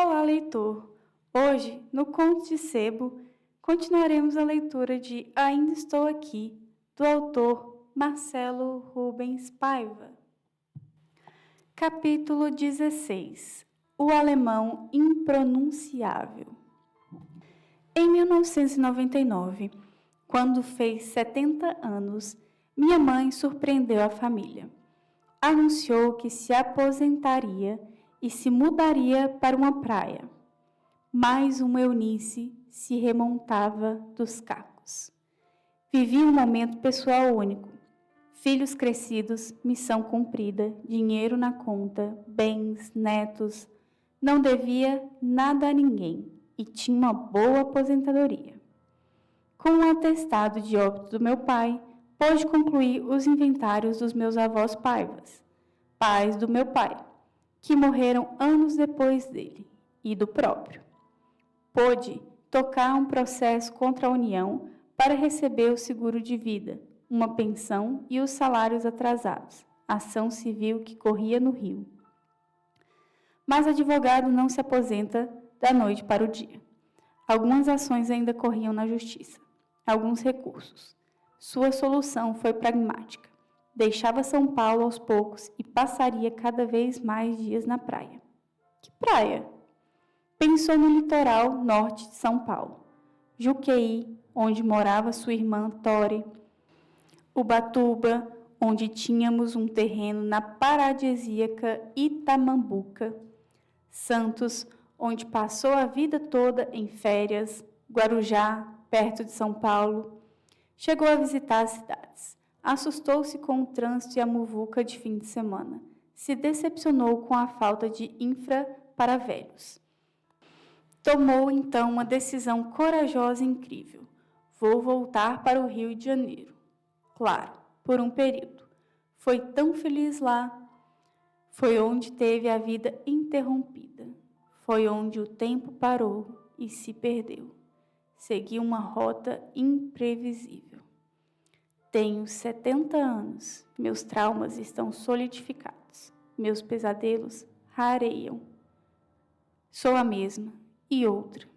Olá, leitor! Hoje, no Conto de Sebo, continuaremos a leitura de Ainda Estou Aqui, do autor Marcelo Rubens Paiva. Capítulo 16. O Alemão Impronunciável. Em 1999, quando fez 70 anos, minha mãe surpreendeu a família. Anunciou que se aposentaria e se mudaria para uma praia. Mais uma Eunice se remontava dos cacos. Vivia um momento pessoal único. Filhos crescidos, missão cumprida, dinheiro na conta, bens, netos. Não devia nada a ninguém e tinha uma boa aposentadoria. Com o atestado de óbito do meu pai, pôde concluir os inventários dos meus avós Paivas, pais do meu pai, que morreram anos depois dele, e do próprio. Pôde tocar um processo contra a União para receber o seguro de vida, uma pensão e os salários atrasados, ação civil que corria no Rio. Mas advogado não se aposenta da noite para o dia. Algumas ações ainda corriam na justiça, alguns recursos. Sua solução foi pragmática. Deixava São Paulo aos poucos e passaria cada vez mais dias na praia. Que praia? Pensou no litoral norte de São Paulo. Juqueí, onde morava sua irmã Tori. Ubatuba, onde tínhamos um terreno na paradisíaca Itamambuca. Santos, onde passou a vida toda em férias. Guarujá, perto de São Paulo. Chegou a visitar as cidades. Assustou-se com o trânsito e a muvuca de fim de semana. Se decepcionou com a falta de infra para velhos. Tomou, então, uma decisão corajosa e incrível. Vou voltar para o Rio de Janeiro. Claro, por um período. Foi tão feliz lá. Foi onde teve a vida interrompida. Foi onde o tempo parou e se perdeu. Seguiu uma rota imprevisível. Tenho 70 anos. Meus traumas estão solidificados. Meus pesadelos rareiam. Sou a mesma e outra.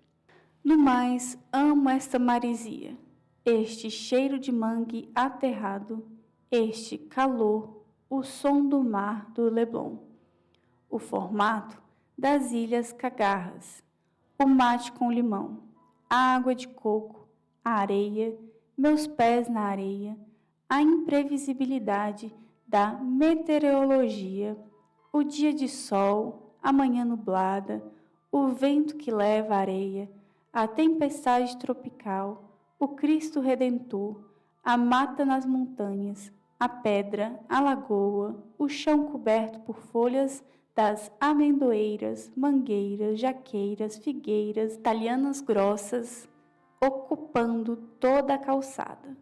No mais, amo esta marisia, este cheiro de mangue aterrado, este calor, o som do mar do Leblon, o formato das ilhas Cagarras, o mate com limão, a água de coco, a areia, meus pés na areia, a imprevisibilidade da meteorologia, o dia de sol, a manhã nublada, o vento que leva a areia, a tempestade tropical, o Cristo Redentor, a mata nas montanhas, a pedra, a lagoa, o chão coberto por folhas das amendoeiras, mangueiras, jaqueiras, figueiras, talhanas grossas, ocupando toda a calçada.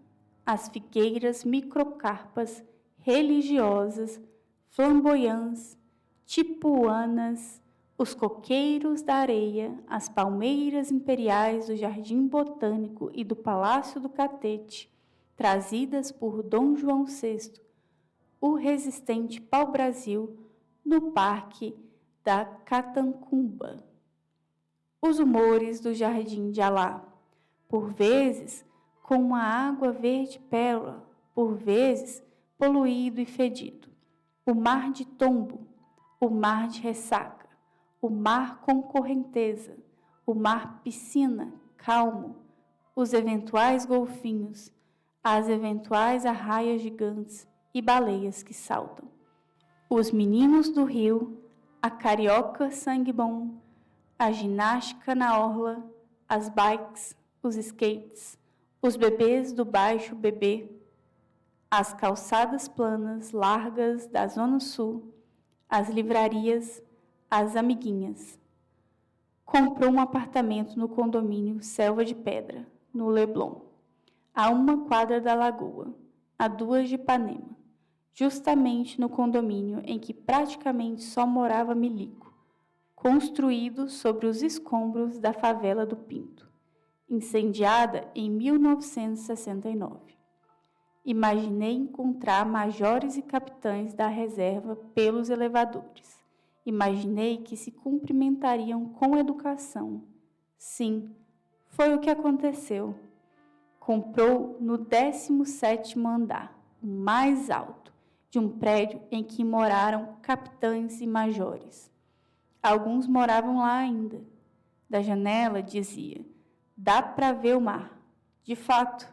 As figueiras microcarpas, religiosas, flamboyantes, tipuanas, os coqueiros da areia, as palmeiras imperiais do Jardim Botânico e do Palácio do Catete, trazidas por Dom João VI, o resistente pau-brasil, no Parque da Catancumba. Os humores do Jardim de Alá, por vezes com uma água verde pérola, por vezes poluído e fedido. O mar de tombo, o mar de ressaca, o mar com correnteza, o mar piscina, calmo, os eventuais golfinhos, as eventuais arraias gigantes e baleias que saltam. Os meninos do rio, a carioca sangue bom, a ginástica na orla, as bikes, os skates, os bebês do baixo bebê, as calçadas planas, largas da Zona Sul, as livrarias, as amiguinhas. Comprou um apartamento no condomínio Selva de Pedra, no Leblon, a 1 quadra da lagoa, a 2 de Ipanema, justamente no condomínio em que praticamente só morava milico, construído sobre os escombros da favela do Pinto, incendiada em 1969. Imaginei encontrar majores e capitães da reserva pelos elevadores Imaginei que se cumprimentariam com educação. Sim, foi o que aconteceu. Comprou no 17º andar, o mais alto, de um prédio em que moraram capitães e majores. Alguns moravam lá ainda. Da janela, dizia, dá para ver o mar. De fato,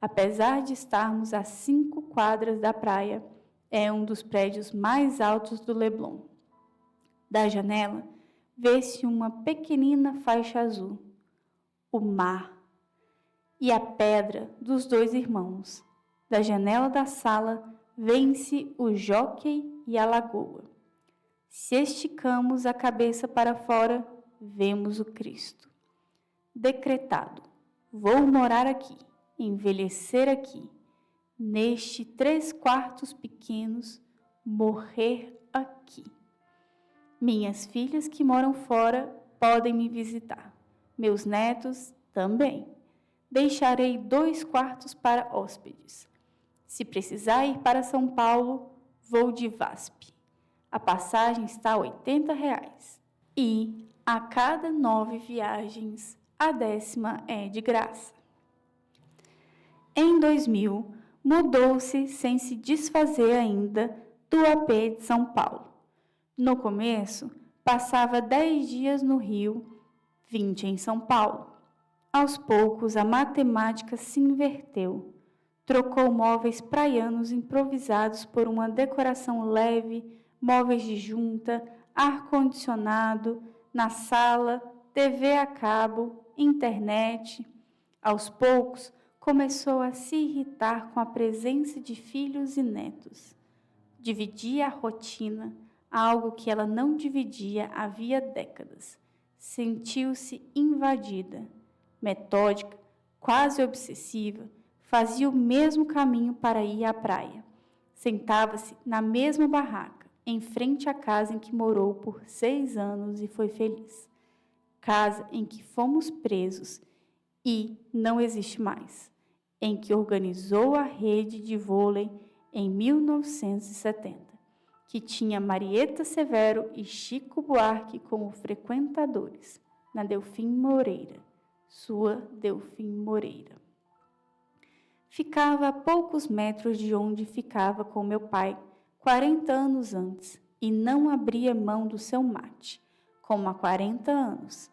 apesar de estarmos a 5 quadras da praia, é um dos prédios mais altos do Leblon. Da janela, vê-se uma pequenina faixa azul, o mar, e a pedra dos 2 irmãos. Da janela da sala, vê-se o hóquei e a lagoa. Se esticamos a cabeça para fora, vemos o Cristo. Decretado, vou morar aqui, envelhecer aqui, neste 3 quartos pequenos, morrer aqui. Minhas filhas que moram fora podem me visitar, meus netos também. Deixarei 2 quartos para hóspedes. Se precisar ir para São Paulo, vou de VASP. A passagem está a R$ 80 e a cada 9 viagens, a 10ª é de graça. Em 2000, mudou-se sem se desfazer ainda do AP de São Paulo. No começo, passava 10 dias no Rio, 20 em São Paulo. Aos poucos, a matemática se inverteu. Trocou móveis praianos improvisados por uma decoração leve, móveis de junta, ar-condicionado, na sala, TV a cabo, internet. Aos poucos, começou a se irritar com a presença de filhos e netos. Dividia a rotina, algo que ela não dividia havia décadas. Sentiu-se invadida. Metódica, quase obsessiva, fazia o mesmo caminho para ir à praia. Sentava-se na mesma barraca, em frente à casa em que morou por 6 anos e foi feliz. Casa em que fomos presos e não existe mais, em que organizou a rede de vôlei em 1970, que tinha Marieta Severo e Chico Buarque como frequentadores, na Delfim Moreira, sua Delfim Moreira. Ficava a poucos metros de onde ficava com meu pai 40 anos antes e não abria mão do seu mate, como há 40 anos,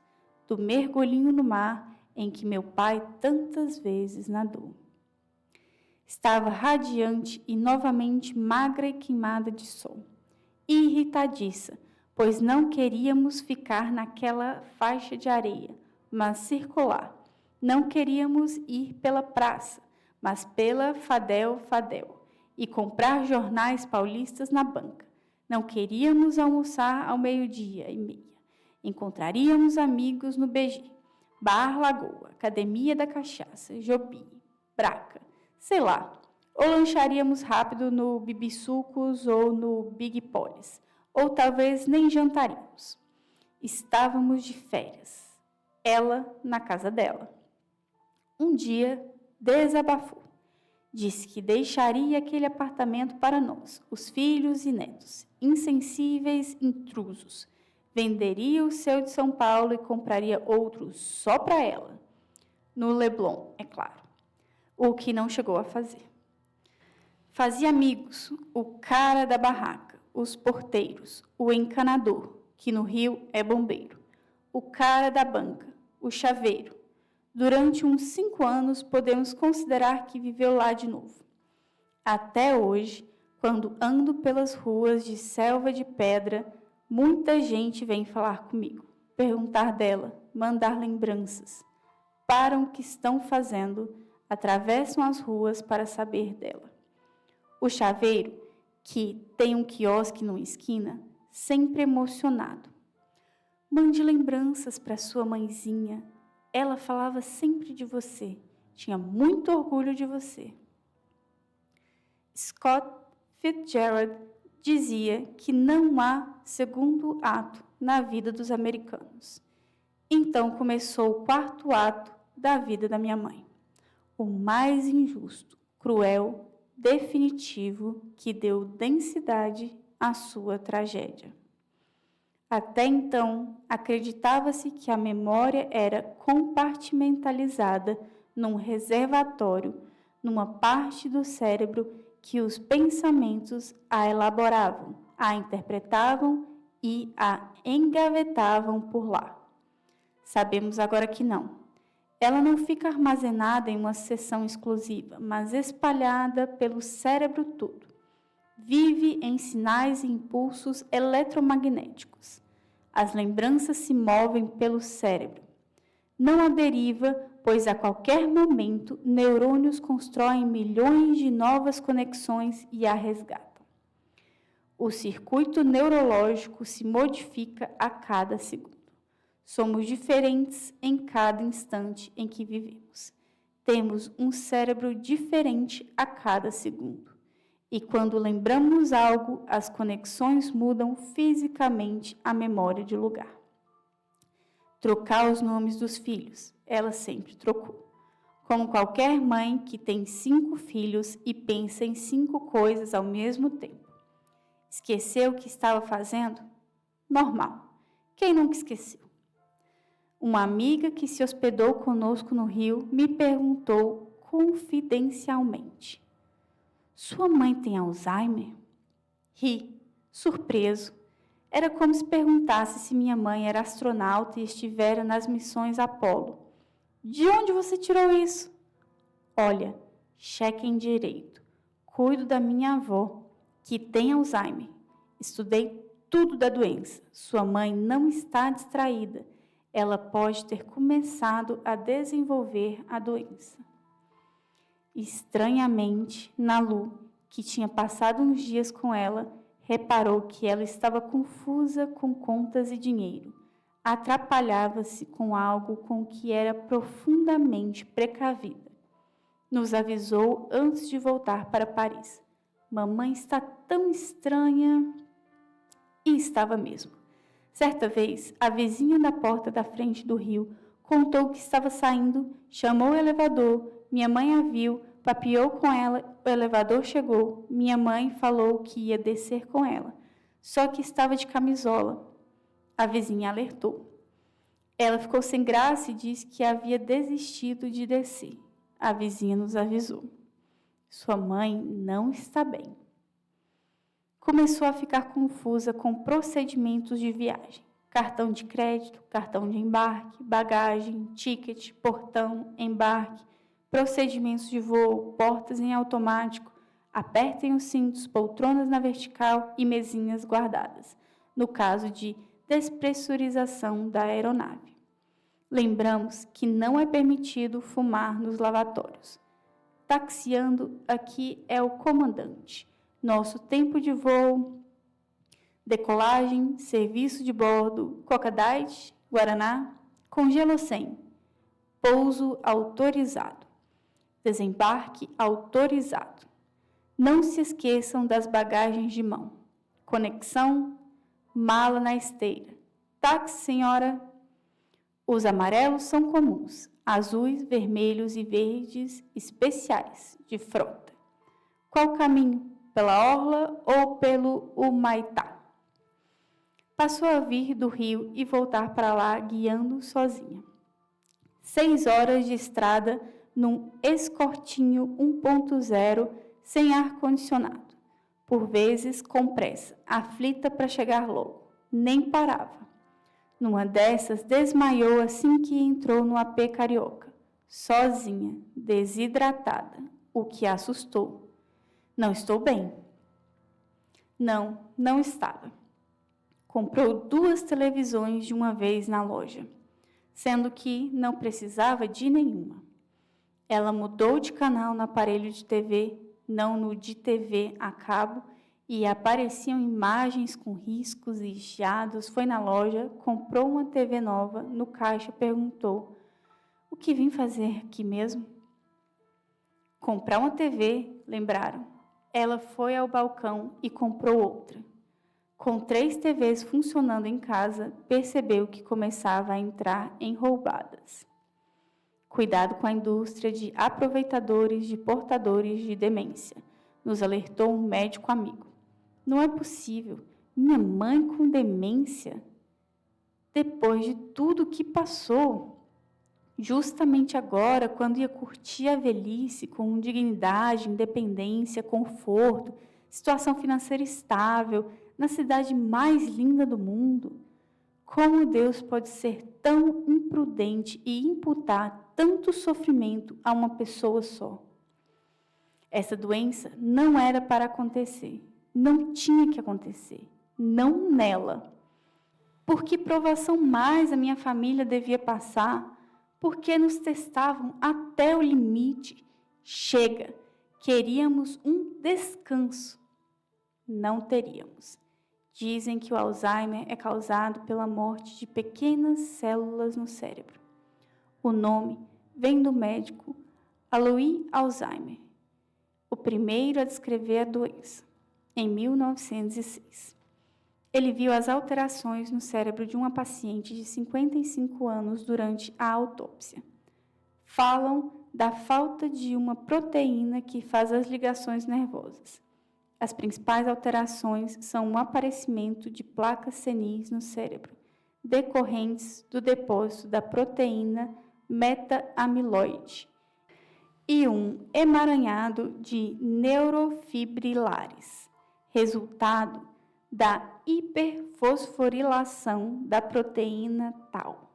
do mergulhinho no mar em que meu pai tantas vezes nadou. Estava radiante e novamente magra e queimada de sol, e irritadiça, pois não queríamos ficar naquela faixa de areia, mas circular. Não queríamos ir pela praça, mas pela Fadel, e comprar jornais paulistas na banca. Não queríamos almoçar ao 12:30. Encontraríamos amigos no BG, Bar Lagoa, Academia da Cachaça, Jobi, Braca, sei lá. Ou lancharíamos rápido no Bibisucos ou no Big Polis, ou talvez nem jantaríamos. Estávamos de férias, ela na casa dela. Um dia, desabafou. Disse que deixaria aquele apartamento para nós, os filhos e netos, insensíveis intrusos. Venderia o seu de São Paulo e compraria outro só para ela. No Leblon, é claro. O que não chegou a fazer. Fazia amigos, o cara da barraca, os porteiros, o encanador, que no Rio é bombeiro, o cara da banca, o chaveiro. Durante uns 5 anos, podemos considerar que viveu lá de novo. Até hoje, quando ando pelas ruas de Selva de Pedra, muita gente vem falar comigo, perguntar dela, mandar lembranças. Param o que estão fazendo, atravessam as ruas para saber dela. O chaveiro, que tem um quiosque numa esquina, sempre emocionado. Mande lembranças para sua mãezinha. Ela falava sempre de você, tinha muito orgulho de você. Scott Fitzgerald dizia que não há segundo ato na vida dos americanos. Então começou o 4º ato da vida da minha mãe. O mais injusto, cruel, definitivo, que deu densidade à sua tragédia. Até então, acreditava-se que a memória era compartimentalizada num reservatório, numa parte do cérebro que os pensamentos a elaboravam, a interpretavam e a engavetavam por lá. Sabemos agora que não. Ela não fica armazenada em uma seção exclusiva, mas espalhada pelo cérebro todo. Vive em sinais e impulsos eletromagnéticos. As lembranças se movem pelo cérebro. Não há deriva, pois a qualquer momento neurônios constroem milhões de novas conexões e a resgatam. O circuito neurológico se modifica a cada segundo. Somos diferentes em cada instante em que vivemos. Temos um cérebro diferente a cada segundo. E quando lembramos algo, as conexões mudam fisicamente a memória de lugar. Trocar os nomes dos filhos. Ela sempre trocou. Como qualquer mãe que tem 5 filhos e pensa em 5 coisas ao mesmo tempo. Esqueceu o que estava fazendo? Normal. Quem nunca esqueceu? Uma amiga que se hospedou conosco no Rio me perguntou confidencialmente: sua mãe tem Alzheimer? Ri, surpreso. Era como se perguntasse se minha mãe era astronauta e estivera nas missões Apolo. De onde você tirou isso? Olha, chequem direito. Cuido da minha avó, que tem Alzheimer. Estudei tudo da doença. Sua mãe não está distraída. Ela pode ter começado a desenvolver a doença. Estranhamente, Nalu, que tinha passado uns dias com ela, reparou que ela estava confusa com contas e dinheiro. Atrapalhava-se com algo com que era profundamente precavida. Nos avisou antes de voltar para Paris. Mamãe está tão estranha. E estava mesmo. Certa vez, a vizinha da porta da frente do rio contou que estava saindo, chamou o elevador, minha mãe a viu, papeou com ela, o elevador chegou, minha mãe falou que ia descer com ela, só que estava de camisola. A vizinha alertou. Ela ficou sem graça e disse que havia desistido de descer. A vizinha nos avisou. Sua mãe não está bem. Começou a ficar confusa com procedimentos de viagem. Cartão de crédito, cartão de embarque, bagagem, ticket, portão, embarque, procedimentos de voo, portas em automático, apertem os cintos, poltronas na vertical e mesinhas guardadas, no caso de despressurização da aeronave. Lembramos que não é permitido fumar nos lavatórios. Taxiando aqui é o comandante. Nosso tempo de voo, decolagem, serviço de bordo, Coca Diet, Guaraná, congelo 100, pouso autorizado, desembarque autorizado. Não se esqueçam das bagagens de mão, conexão, mala na esteira. Táxi, senhora. Os amarelos são comuns, azuis, vermelhos e verdes especiais, de frota. Qual caminho? Pela orla ou pelo Humaitá? Passou a vir do rio e voltar para lá guiando sozinha. 6 horas de estrada num escortinho 1.0 sem ar-condicionado. Por vezes com pressa, aflita para chegar logo. Nem parava. Numa dessas, desmaiou assim que entrou no AP Carioca. Sozinha, desidratada, o que a assustou. Não estou bem. Não estava. Comprou 2 televisões de uma vez na loja, sendo que não precisava de nenhuma. Ela mudou de canal no aparelho de TV, não no de TV a cabo, e apareciam imagens com riscos e chiados. Foi na loja, comprou uma TV nova, no caixa perguntou: o que vim fazer aqui mesmo? Comprar uma TV, lembraram. Ela foi ao balcão e comprou outra. Com 3 TVs funcionando em casa, percebeu que começava a entrar em roubadas. Cuidado com a indústria de aproveitadores de portadores de demência, nos alertou um médico amigo. Não é possível. Minha mãe com demência? depois de tudo que passou. Justamente agora, quando ia curtir a velhice com dignidade, independência, conforto, situação financeira estável, na cidade mais linda do mundo. Como Deus pode ser tão imprudente e imputar tanto sofrimento a uma pessoa só? Essa doença não era para acontecer, não tinha que acontecer, não nela. Por que provação mais a minha família devia passar? Porque nos testavam até o limite. Chega, queríamos um descanso. Não teríamos. Dizem que o Alzheimer é causado pela morte de pequenas células no cérebro. O nome vem do médico Alois Alzheimer, o primeiro a descrever a doença, em 1906. Ele viu as alterações no cérebro de uma paciente de 55 anos durante a autópsia. Falam da falta de uma proteína que faz as ligações nervosas. As principais alterações são o aparecimento de placas senis no cérebro, decorrentes do depósito da proteína meta-amiloide, e um emaranhado de neurofibrilares, resultado da hiperfosforilação da proteína tau.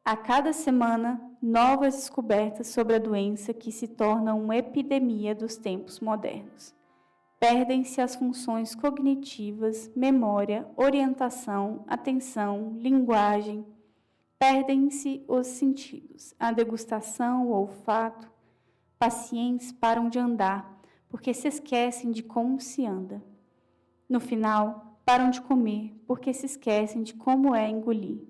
A cada semana, novas descobertas sobre a doença que se torna uma epidemia dos tempos modernos. Perdem-se as funções cognitivas, memória, orientação, atenção, linguagem. Perdem-se os sentidos, a degustação, o olfato. Pacientes param de andar, porque se esquecem de como se anda. No final, param de comer, porque se esquecem de como é engolir.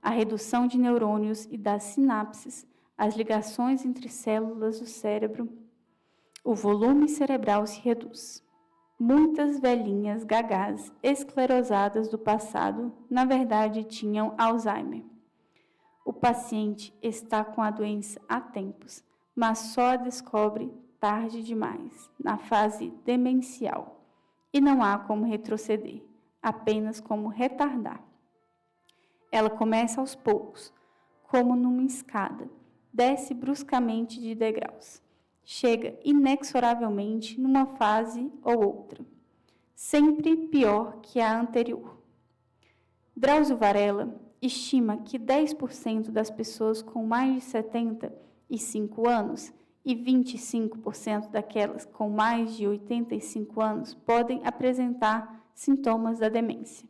A redução de neurônios e das sinapses, as ligações entre células do cérebro, o volume cerebral se reduz. Muitas velhinhas gagás esclerosadas do passado, na verdade, tinham Alzheimer. O paciente está com a doença há tempos, mas só a descobre tarde demais, na fase demencial. E não há como retroceder, apenas como retardar. Ela começa aos poucos, como numa escada, desce bruscamente de degraus. Chega inexoravelmente numa fase ou outra, sempre pior que a anterior. Drauzio Varela estima que 10% das pessoas com mais de 75 anos e 25% daquelas com mais de 85 anos podem apresentar sintomas da demência.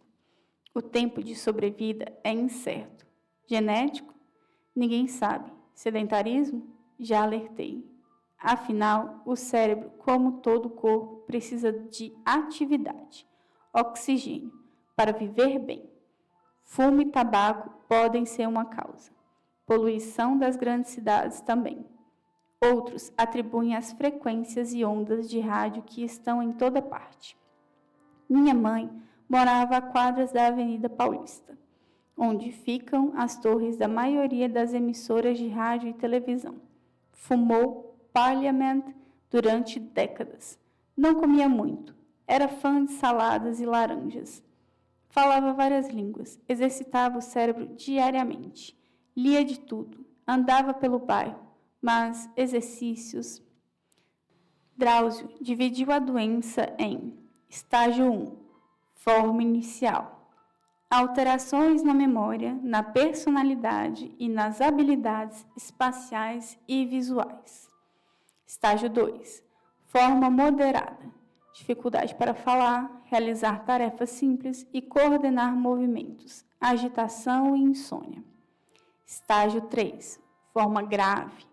O tempo de sobrevida é incerto. Genético? Ninguém sabe. Sedentarismo? Já alertei. Afinal, o cérebro, como todo o corpo, precisa de atividade, oxigênio, para viver bem. Fumo e tabaco podem ser uma causa. Poluição das grandes cidades também. Outros atribuem as frequências e ondas de rádio que estão em toda parte. Minha mãe morava a quadras da Avenida Paulista, onde ficam as torres da maioria das emissoras de rádio e televisão. Fumou Parliament durante décadas. Não comia muito. Era fã de saladas e laranjas. Falava várias línguas. Exercitava o cérebro diariamente. Lia de tudo. Andava pelo bairro. Mas exercícios. Drauzio dividiu a doença em estágio 1, forma inicial. Alterações na memória, na personalidade e nas habilidades espaciais e visuais. Estágio 2, forma moderada. Dificuldade para falar, realizar tarefas simples e coordenar movimentos. Agitação e insônia. Estágio 3, forma grave.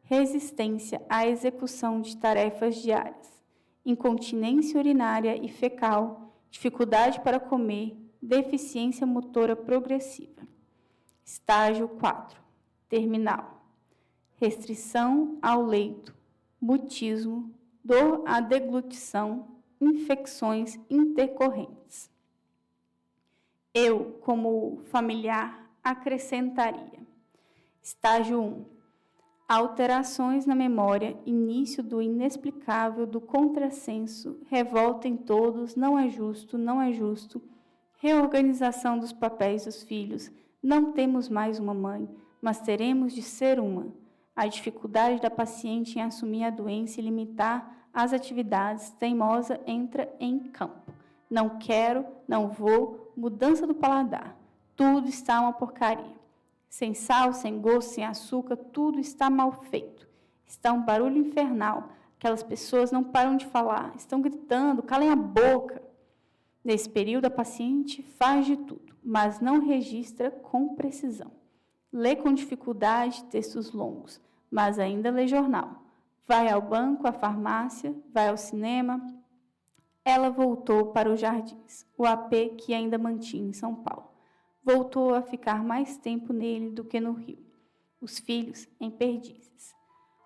Resistência à execução de tarefas diárias. Incontinência urinária e fecal. Dificuldade para comer. Deficiência motora progressiva. Estágio 4, terminal. Restrição ao leito, mutismo, dor à deglutição, infecções intercorrentes. Eu, como familiar, acrescentaria. Estágio 1, alterações na memória, início do inexplicável, do contrassenso, revolta em todos, não é justo, Reorganização dos papéis dos filhos. Não temos mais uma mãe, mas teremos de ser uma. A dificuldade da paciente em assumir a doença e limitar as atividades, teimosa entra em campo. Não quero, não vou, mudança do paladar. Tudo está uma porcaria. Sem sal, sem gosto, sem açúcar, tudo está mal feito. Está um barulho infernal. Aquelas pessoas não param de falar, estão gritando, calem a boca. Nesse período, a paciente faz de tudo, mas não registra com precisão. Lê com dificuldade textos longos, mas ainda lê jornal. Vai ao banco, à farmácia, vai ao cinema. Ela voltou para os Jardins, o AP que ainda mantinha em São Paulo. Voltou a ficar mais tempo nele do que no Rio. Os filhos em Perdizes.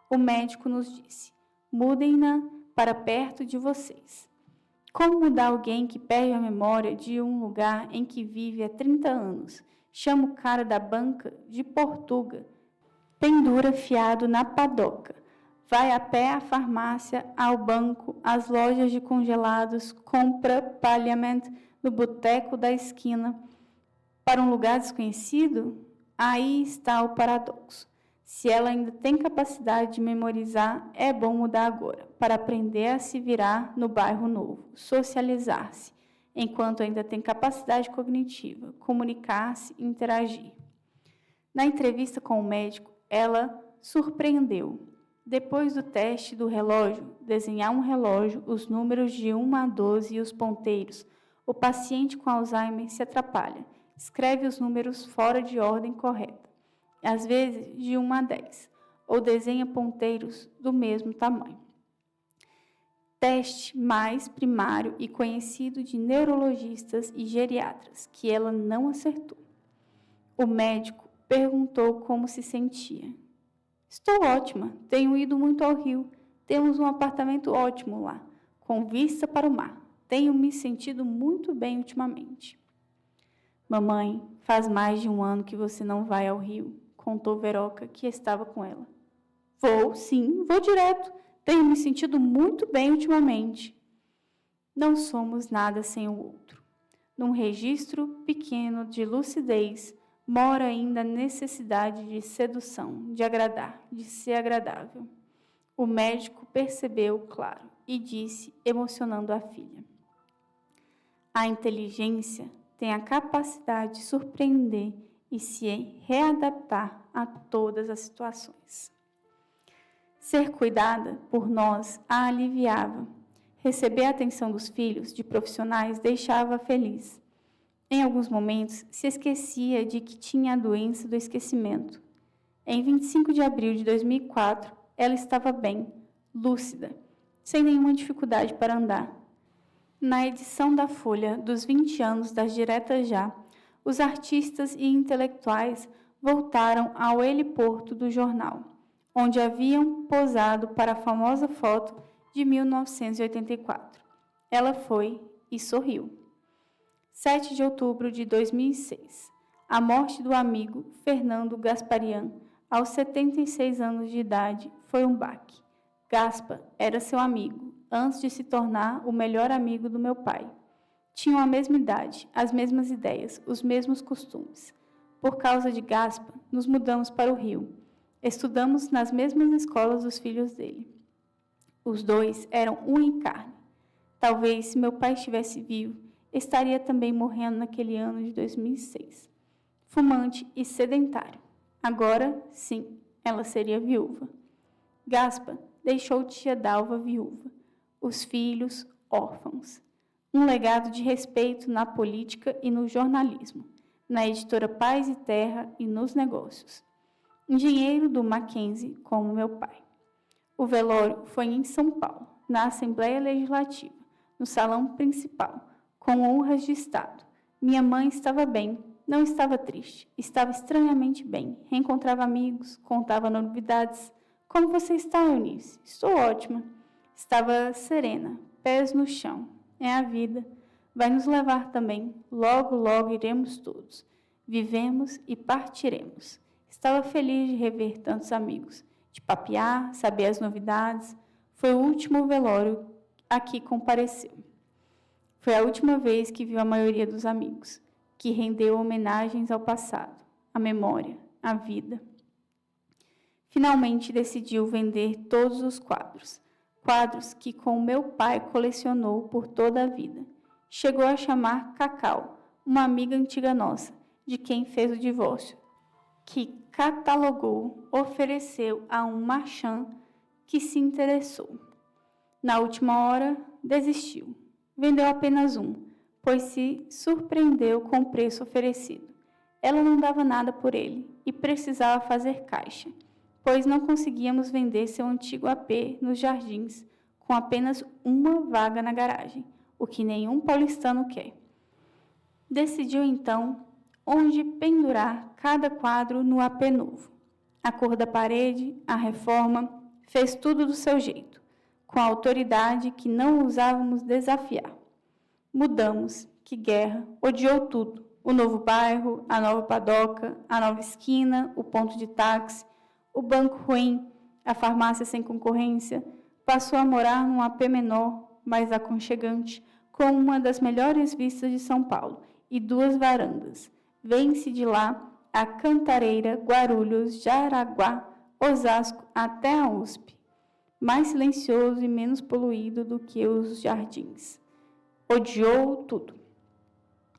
O médico nos disse: mudem-na para perto de vocês. Como mudar alguém que perde a memória de um lugar em que vive há 30 anos? Chama o cara da banca de Portuga. Pendura fiado na padoca. Vai a pé à farmácia, ao banco, às lojas de congelados, compra Parliament no boteco da esquina. Para um lugar desconhecido? Aí está o paradoxo. Se ela ainda tem capacidade de memorizar, é bom mudar agora, para aprender a se virar no bairro novo, socializar-se, enquanto ainda tem capacidade cognitiva, comunicar-se e interagir. Na entrevista com o médico, ela surpreendeu. Depois do teste do relógio, desenhar um relógio, os números de 1 a 12 e os ponteiros, o paciente com Alzheimer se atrapalha, escreve os números fora de ordem correta, às vezes de 1 a 10, ou desenha ponteiros do mesmo tamanho. Teste mais primário e conhecido de neurologistas e geriatras, que ela não acertou. O médico perguntou como se sentia. Estou ótima, tenho ido muito ao Rio, temos um apartamento ótimo lá, com vista para o mar. Tenho me sentido muito bem ultimamente. Mamãe, faz mais de 1 ano que você não vai ao Rio, contou Veroca, que estava com ela. Vou, sim, vou direto. Tenho me sentido muito bem ultimamente. Não somos nada sem o outro. Num registro pequeno de lucidez, mora ainda a necessidade de sedução, de agradar, de ser agradável. O médico percebeu, claro, e disse, emocionando a filha. A inteligência tem a capacidade de surpreender e se readaptar a todas as situações. Ser cuidada por nós a aliviava. Receber a atenção dos filhos, de profissionais, deixava feliz. Em alguns momentos, se esquecia de que tinha a doença do esquecimento. Em 25 de abril de 2004, ela estava bem, lúcida, sem nenhuma dificuldade para andar. Na edição da Folha dos 20 anos das Diretas Já, os artistas e intelectuais voltaram ao heliporto do jornal, onde haviam posado para a famosa foto de 1984. Ela foi e sorriu. 7 de outubro de 2006. A morte do amigo Fernando Gasparian, aos 76 anos de idade, foi um baque. Gaspa era seu amigo, antes de se tornar o melhor amigo do meu pai. Tinham a mesma idade, as mesmas ideias, os mesmos costumes. Por causa de Gaspa, nos mudamos para o Rio. Estudamos nas mesmas escolas dos filhos dele. Os dois eram um em carne. Talvez, se meu pai estivesse vivo, estaria também morrendo naquele ano de 2006. Fumante e sedentário. Agora, sim, ela seria viúva. Gaspa deixou tia Dalva viúva. Os filhos, órfãos. Um legado de respeito na política e no jornalismo, na editora Paz e Terra e nos negócios. Engenheiro do Mackenzie, como meu pai. O velório foi em São Paulo, na Assembleia Legislativa, no salão principal, com honras de Estado. Minha mãe estava bem, não estava triste, estava estranhamente bem, reencontrava amigos, contava novidades. Como você está, Eunice? Estou ótima. Estava serena, pés no chão. É a vida. Vai nos levar também. Logo, logo iremos todos. Vivemos e partiremos. Estava feliz de rever tantos amigos, de papear, saber as novidades. Foi o último velório a que compareceu. Foi a última vez que viu a maioria dos amigos, que rendeu homenagens ao passado, à memória, à vida. Finalmente decidiu vender todos os quadros que com meu pai colecionou por toda a vida. Chegou a chamar Cacau, uma amiga antiga nossa, de quem fez o divórcio, que catalogou, ofereceu a um marchand que se interessou. Na última hora, desistiu. Vendeu apenas um, pois se surpreendeu com o preço oferecido. Ela não dava nada por ele e precisava fazer caixa, pois não conseguíamos vender seu antigo AP nos jardins, com apenas uma vaga na garagem, o que nenhum paulistano quer. Decidiu então onde pendurar cada quadro no AP novo. A cor da parede, a reforma, fez tudo do seu jeito, com a autoridade que não ousávamos desafiar. Mudamos, que guerra, odiou tudo. O novo bairro, a nova padoca, a nova esquina, o ponto de táxi, o banco ruim, a farmácia sem concorrência. Passou a morar num AP menor, mais aconchegante, com uma das melhores vistas de São Paulo e 2 varandas. Vem-se de lá a Cantareira, Guarulhos, Jaraguá, Osasco até a USP. Mais silencioso e menos poluído do que os jardins. Odiou tudo.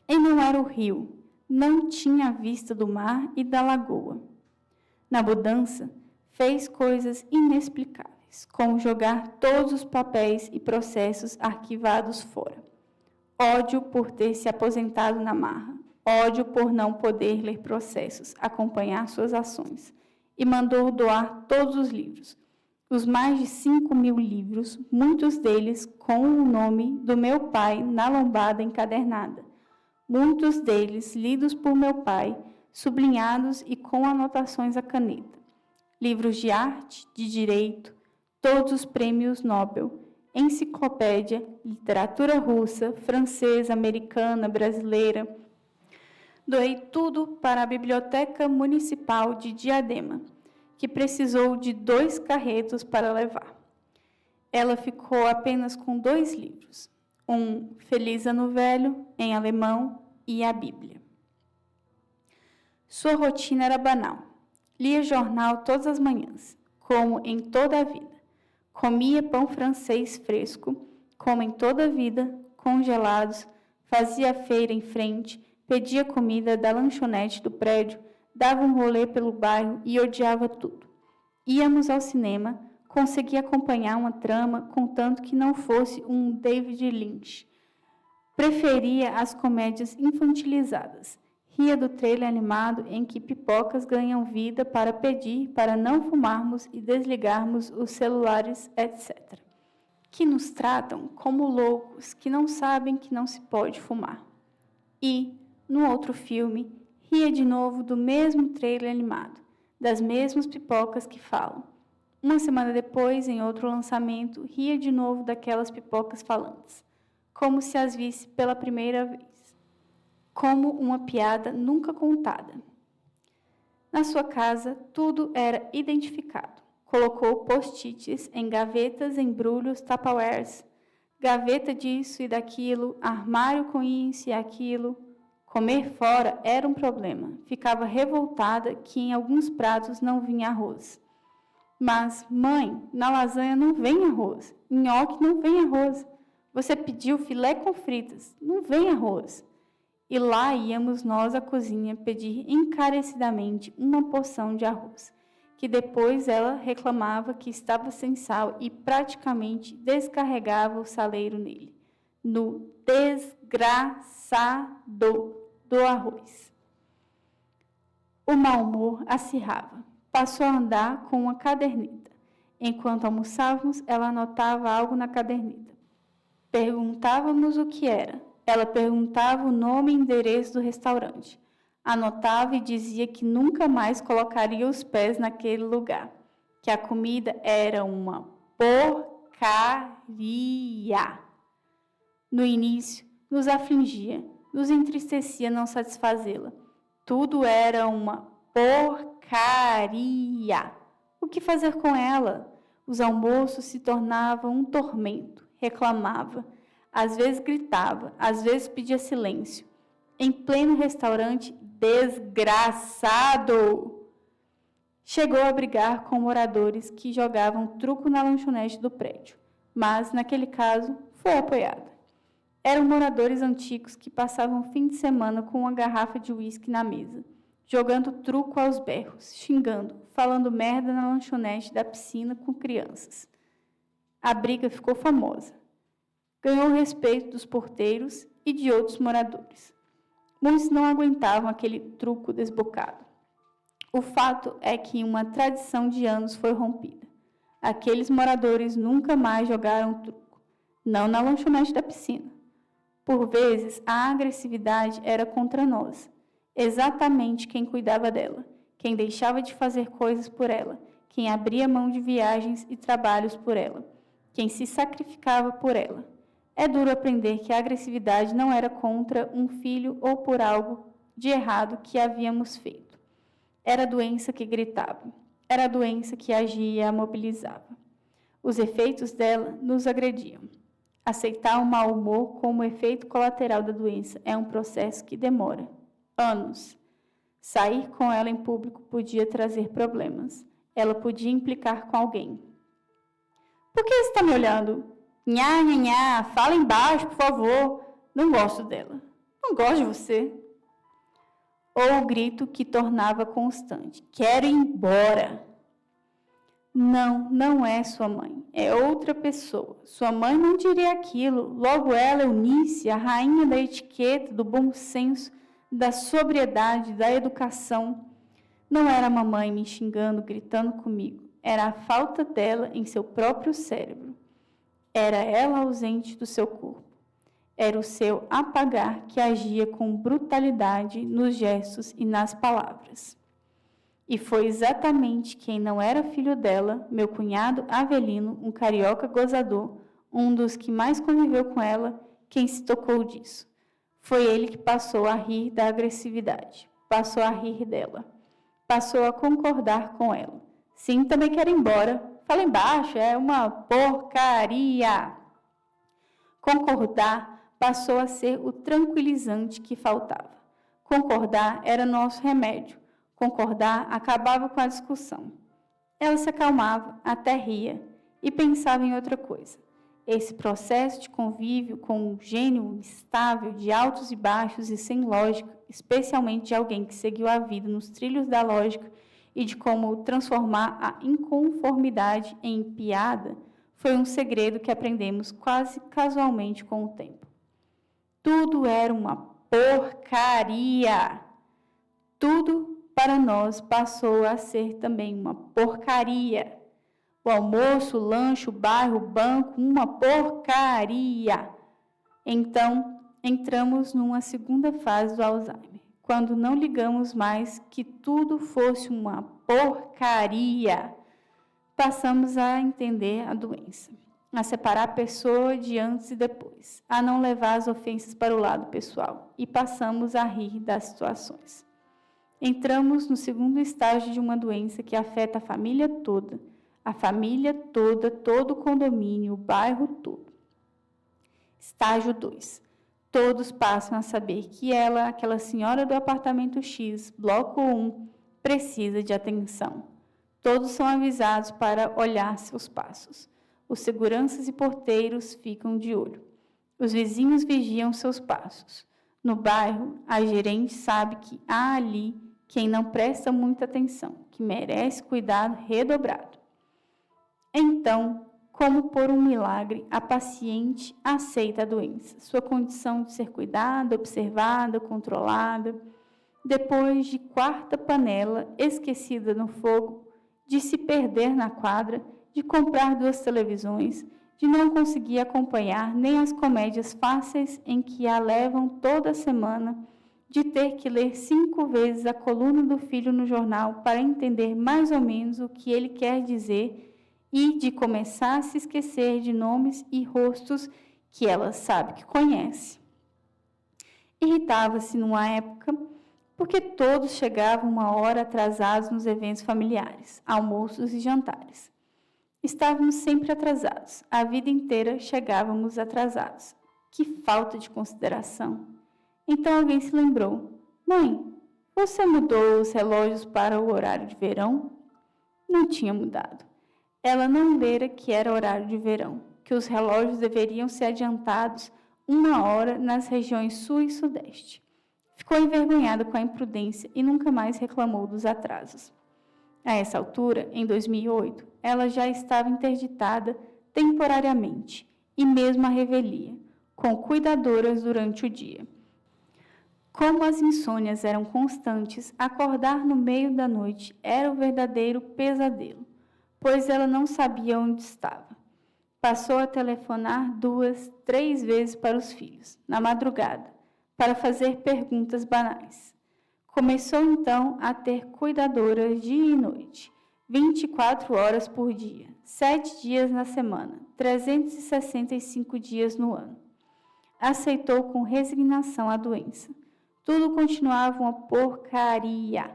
E não era o rio, não tinha a vista do mar e da lagoa. Na mudança, fez coisas inexplicáveis, como jogar todos os papéis e processos arquivados fora. Ódio por ter se aposentado na marra, ódio por não poder ler processos, acompanhar suas ações, e mandou doar todos os livros. Os mais de 5.000 livros, muitos deles com o nome do meu pai na lombada encadernada. Muitos deles lidos por meu pai, sublinhados e com anotações à caneta. Livros de arte, de direito, todos os prêmios Nobel, enciclopédia, literatura russa, francesa, americana, brasileira. Doei tudo para a Biblioteca Municipal de Diadema, que precisou de 2 carretos para levar. Ela ficou apenas com 2 livros, um Feliz Ano Velho, em alemão, e a Bíblia. Sua rotina era banal. Lia jornal todas as manhãs, como em toda a vida. Comia pão francês fresco, como em toda a vida, congelados, fazia feira em frente, pedia comida da lanchonete do prédio, dava um rolê pelo bairro e odiava tudo. Íamos ao cinema, conseguia acompanhar uma trama, contanto que não fosse um David Lynch. Preferia as comédias infantilizadas. Ria do trailer animado em que pipocas ganham vida para pedir para não fumarmos e desligarmos os celulares, etc. Que nos tratam como loucos que não sabem que não se pode fumar. E, no outro filme, ria de novo do mesmo trailer animado, das mesmas pipocas que falam. Uma semana depois, em outro lançamento, ria de novo daquelas pipocas falantes, como se as visse pela primeira vez, como uma piada nunca contada. Na sua casa, tudo era identificado. Colocou post-its em gavetas, embrulhos, tupperwares, gaveta disso e daquilo, armário com isso e aquilo. Comer fora era um problema. Ficava revoltada que em alguns pratos não vinha arroz. Mas, mãe, na lasanha não vem arroz. Em nhoque não vem arroz. Você pediu filé com fritas, não vem arroz. E lá íamos nós à cozinha pedir encarecidamente uma porção de arroz, que depois ela reclamava que estava sem sal e praticamente descarregava o saleiro nele, no desgraçado do arroz. O mau humor acirrava. Passou a andar com uma caderneta. Enquanto almoçávamos, ela anotava algo na caderneta. Perguntávamos o que era. Ela perguntava o nome e endereço do restaurante. Anotava e dizia que nunca mais colocaria os pés naquele lugar, que a comida era uma porcaria. No início, nos afligia, nos entristecia não satisfazê-la. Tudo era uma porcaria. O que fazer com ela? Os almoços se tornavam um tormento. Reclamava. Às vezes gritava, às vezes pedia silêncio. Em pleno restaurante, desgraçado! Chegou a brigar com moradores que jogavam truco na lanchonete do prédio, mas, naquele caso, foi apoiada. Eram moradores antigos que passavam o fim de semana com uma garrafa de uísque na mesa, jogando truco aos berros, xingando, falando merda na lanchonete da piscina com crianças. A briga ficou famosa. Ganhou o respeito dos porteiros e de outros moradores. Muitos não aguentavam aquele truco desbocado. O fato é que uma tradição de anos foi rompida. Aqueles moradores nunca mais jogaram truco, não na lanchonete da piscina. Por vezes, a agressividade era contra nós, exatamente quem cuidava dela, quem deixava de fazer coisas por ela, quem abria mão de viagens e trabalhos por ela, quem se sacrificava por ela. É duro aprender que a agressividade não era contra um filho ou por algo de errado que havíamos feito. Era a doença que gritava, era a doença que agia e a mobilizava. Os efeitos dela nos agrediam. Aceitar o mau humor como efeito colateral da doença é um processo que demora anos. Sair com ela em público podia trazer problemas. Ela podia implicar com alguém. Por que você está me olhando? Nha, nha, nha, fala embaixo, por favor. Não gosto dela. Não gosto de você. Ou o grito que tornava constante. Quero ir embora. Não, não é sua mãe. É outra pessoa. Sua mãe não diria aquilo. Logo ela, Eunice, a rainha da etiqueta, do bom senso, da sobriedade, da educação. Não era a mamãe me xingando, gritando comigo. Era a falta dela em seu próprio cérebro. Era ela ausente do seu corpo. Era o seu apagar que agia com brutalidade nos gestos e nas palavras. E foi exatamente quem não era filho dela, meu cunhado Avelino, um carioca gozador, um dos que mais conviveu com ela, quem se tocou disso. Foi ele que passou a rir da agressividade, passou a rir dela, passou a concordar com ela. Sim, também quero ir embora. Fala embaixo, é uma porcaria. Concordar passou a ser o tranquilizante que faltava. Concordar era nosso remédio. Concordar acabava com a discussão. Ela se acalmava, até ria, e pensava em outra coisa. Esse processo de convívio com um gênio instável, de altos e baixos e sem lógica, especialmente de alguém que seguiu a vida nos trilhos da lógica e de como transformar a inconformidade em piada, foi um segredo que aprendemos quase casualmente com o tempo. Tudo era uma porcaria. Tudo para nós passou a ser também uma porcaria. O almoço, o lanche, o bairro, o banco, uma porcaria. Então, entramos numa segunda fase do Alzheimer, quando não ligamos mais que tudo fosse uma porcaria. Passamos a entender a doença, a separar a pessoa de antes e depois, a não levar as ofensas para o lado pessoal e passamos a rir das situações. Entramos no segundo estágio de uma doença que afeta a família toda, todo o condomínio, o bairro todo. Estágio 2. Todos passam a saber que ela, aquela senhora do apartamento X, bloco 1, precisa de atenção. Todos são avisados para olhar seus passos. Os seguranças e porteiros ficam de olho. Os vizinhos vigiam seus passos. No bairro, a gerente sabe que há ali quem não presta muita atenção, que merece cuidado redobrado. Então, como por um milagre, a paciente aceita a doença, sua condição de ser cuidada, observada, controlada. Depois de quarta panela esquecida no fogo, de se perder na quadra, de comprar 2 televisões, de não conseguir acompanhar nem as comédias fáceis em que a levam toda semana, de ter que ler 5 vezes a coluna do filho no jornal para entender mais ou menos o que ele quer dizer e de começar a se esquecer de nomes e rostos que ela sabe que conhece. Irritava-se numa época porque todos chegavam 1 hora atrasados nos eventos familiares, almoços e jantares. Estávamos sempre atrasados, a vida inteira chegávamos atrasados. Que falta de consideração! Então alguém se lembrou. Mãe, você mudou os relógios para o horário de verão? Não tinha mudado. Ela não lera que era horário de verão, que os relógios deveriam ser adiantados 1 hora nas regiões sul e sudeste. Ficou envergonhada com a imprudência e nunca mais reclamou dos atrasos. A essa altura, em 2008, ela já estava interditada temporariamente e mesmo à revelia, com cuidadoras durante o dia. Como as insônias eram constantes, acordar no meio da noite era o verdadeiro pesadelo, pois ela não sabia onde estava. Passou a telefonar 2, 3 vezes para os filhos, na madrugada, para fazer perguntas banais. Começou então a ter cuidadoras dia e noite, 24 horas por dia, 7 dias na semana, 365 dias no ano. Aceitou com resignação a doença. Tudo continuava uma porcaria.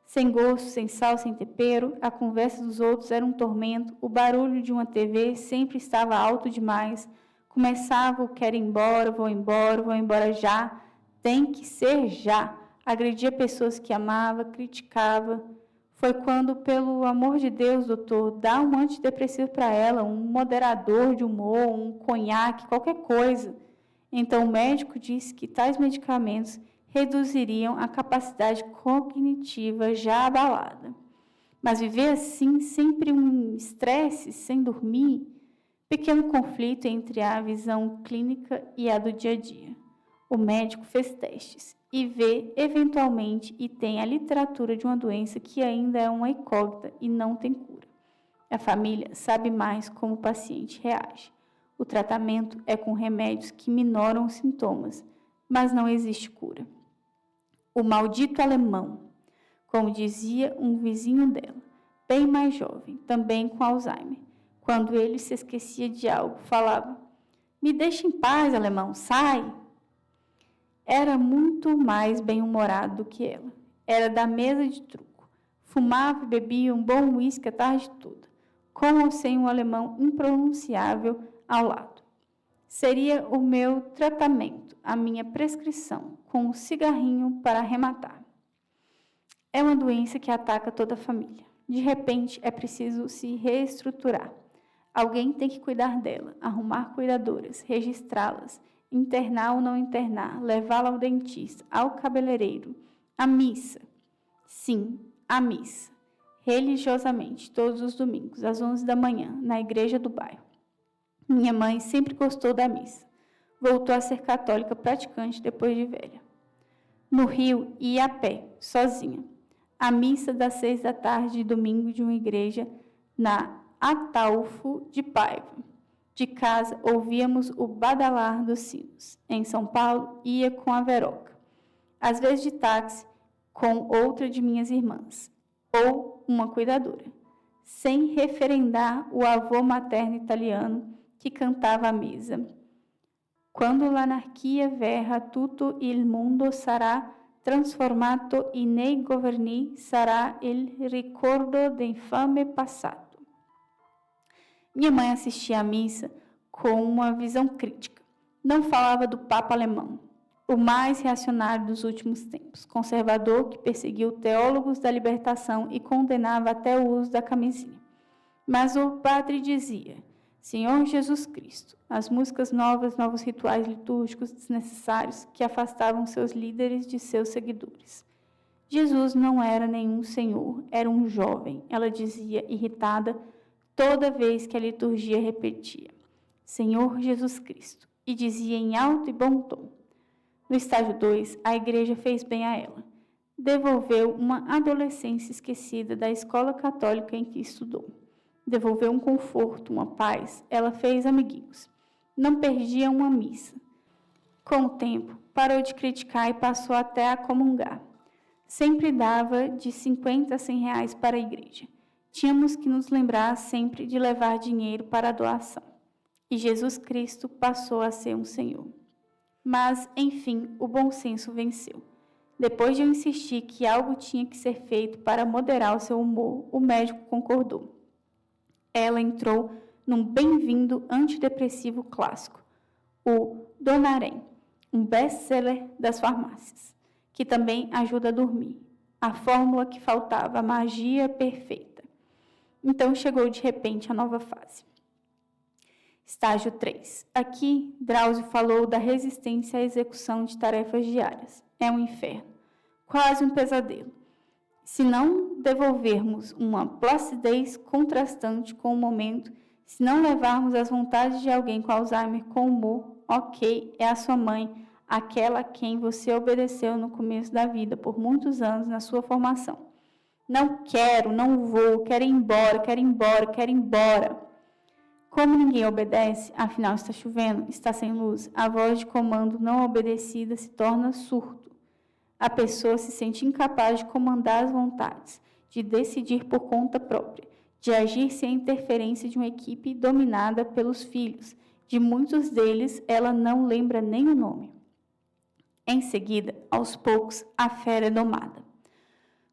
Sem gosto, sem sal, sem tempero, a conversa dos outros era um tormento, o barulho de uma TV sempre estava alto demais. Começava o quero ir embora, vou embora já, tem que ser já. Agredia pessoas que amava, criticava. Foi quando, pelo amor de Deus, doutor, dá um antidepressivo para ela, um moderador de humor, um conhaque, qualquer coisa. Então o médico disse que tais medicamentos reduziriam a capacidade cognitiva já abalada. Mas viver assim, sempre um estresse, sem dormir, pequeno conflito entre a visão clínica e a do dia a dia. O médico fez testes e vê eventualmente e tem a literatura de uma doença que ainda é uma incógnita e não tem cura. A família sabe mais como o paciente reage. O tratamento é com remédios que minoram os sintomas, mas não existe cura. O maldito alemão, como dizia um vizinho dela, bem mais jovem, também com Alzheimer. Quando ele se esquecia de algo, falava: "Me deixa em paz, alemão, sai!" Era muito mais bem-humorado do que ela. Era da mesa de truco. Fumava e bebia um bom uísque a tarde toda, com ou sem um alemão impronunciável ao lado. Seria o meu tratamento, a minha prescrição, com um cigarrinho para arrematar. É uma doença que ataca toda a família. De repente, é preciso se reestruturar. Alguém tem que cuidar dela, arrumar cuidadoras, registrá-las, internar ou não internar, levá-la ao dentista, ao cabeleireiro, à missa. Sim, à missa. Religiosamente, todos os domingos, às 11 da manhã, na igreja do bairro. Minha mãe sempre gostou da missa. Voltou a ser católica praticante depois de velha. No Rio, ia a pé, sozinha. A missa das 6 da tarde de domingo de uma igreja na Ataúfo de Paiva. De casa, ouvíamos o badalar dos sinos. Em São Paulo, ia com a Veroca. Às vezes de táxi, com outra de minhas irmãs. Ou uma cuidadora. Sem referendar o avô materno italiano que cantava à mesa. Quando l'anarchia verrà, tutto il mondo sarà trasformato e nei governi sarà il ricordo d'infame passato. Minha mãe assistia à missa com uma visão crítica. Não falava do Papa alemão, o mais reacionário dos últimos tempos, conservador que perseguiu teólogos da libertação e condenava até o uso da camisinha. Mas o padre dizia: Senhor Jesus Cristo, as músicas novas, novos rituais litúrgicos desnecessários que afastavam seus líderes de seus seguidores. Jesus não era nenhum senhor, era um jovem, ela dizia, irritada, toda vez que a liturgia repetia: Senhor Jesus Cristo, e dizia em alto e bom tom. No estágio 2, a igreja fez bem a ela. Devolveu uma adolescência esquecida da escola católica em que estudou. Devolveu um conforto, uma paz. Ela fez amiguinhos. Não perdia uma missa. Com o tempo, parou de criticar e passou até a comungar. Sempre dava de 50 a 100 reais para a igreja. Tínhamos que nos lembrar sempre de levar dinheiro para a doação. E Jesus Cristo passou a ser um Senhor. Mas, enfim, o bom senso venceu. Depois de eu insistir que algo tinha que ser feito para moderar o seu humor, o médico concordou. Ela entrou num bem-vindo antidepressivo clássico, o Donarém, um best-seller das farmácias, que também ajuda a dormir. A fórmula que faltava, a magia perfeita. Então chegou de repente a nova fase. Estágio 3. Aqui, Drauzio falou da resistência à execução de tarefas diárias. É um inferno, quase um pesadelo. Se não devolvermos uma placidez contrastante com o momento, se não levarmos as vontades de alguém com Alzheimer com humor, ok, é a sua mãe, aquela a quem você obedeceu no começo da vida, por muitos anos na sua formação. Não quero, não vou, quero ir embora, quero ir embora, quero ir embora. Como ninguém obedece, afinal está chovendo, está sem luz, a voz de comando não obedecida se torna surto. A pessoa se sente incapaz de comandar as vontades, de decidir por conta própria, de agir sem a interferência de uma equipe dominada pelos filhos. De muitos deles, ela não lembra nem o nome. Em seguida, aos poucos, a fera é domada.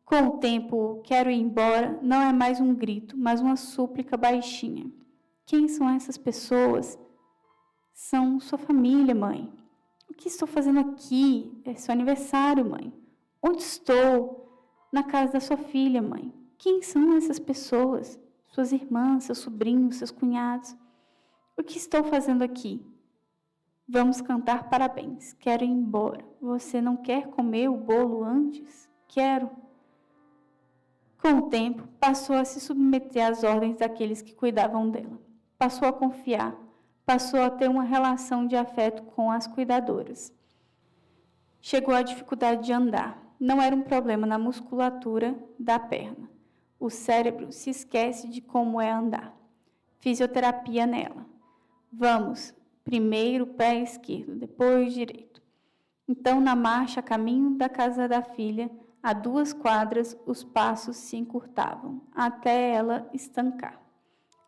Com o tempo, quero ir embora, não é mais um grito, mas uma súplica baixinha. Quem são essas pessoas? São sua família, mãe. O que estou fazendo aqui? É seu aniversário, mãe. Onde estou? Na casa da sua filha, mãe. Quem são essas pessoas? Suas irmãs, seus sobrinhos, seus cunhados. O que estou fazendo aqui? Vamos cantar parabéns. Quero ir embora. Você não quer comer o bolo antes? Quero. Com o tempo, passou a se submeter às ordens daqueles que cuidavam dela. Passou a confiar. Passou a ter uma relação de afeto com as cuidadoras. Chegou à dificuldade de andar. Não era um problema na musculatura da perna. O cérebro se esquece de como é andar. Fisioterapia nela. Vamos, primeiro pé esquerdo, depois direito. Então, na marcha a caminho da casa da filha, a 2 quadras, os passos se encurtavam, até ela estancar.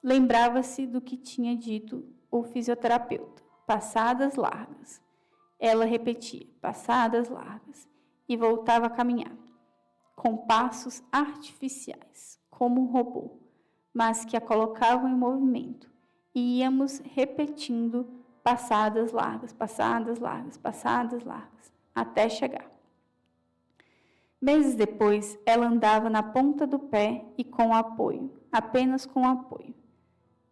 Lembrava-se do que tinha dito o fisioterapeuta, passadas largas. Ela repetia, passadas largas, e voltava a caminhar, com passos artificiais, como um robô, mas que a colocavam em movimento. E íamos repetindo passadas largas, passadas largas, passadas largas, até chegar. Meses depois, ela andava na ponta do pé e com apoio, apenas com apoio.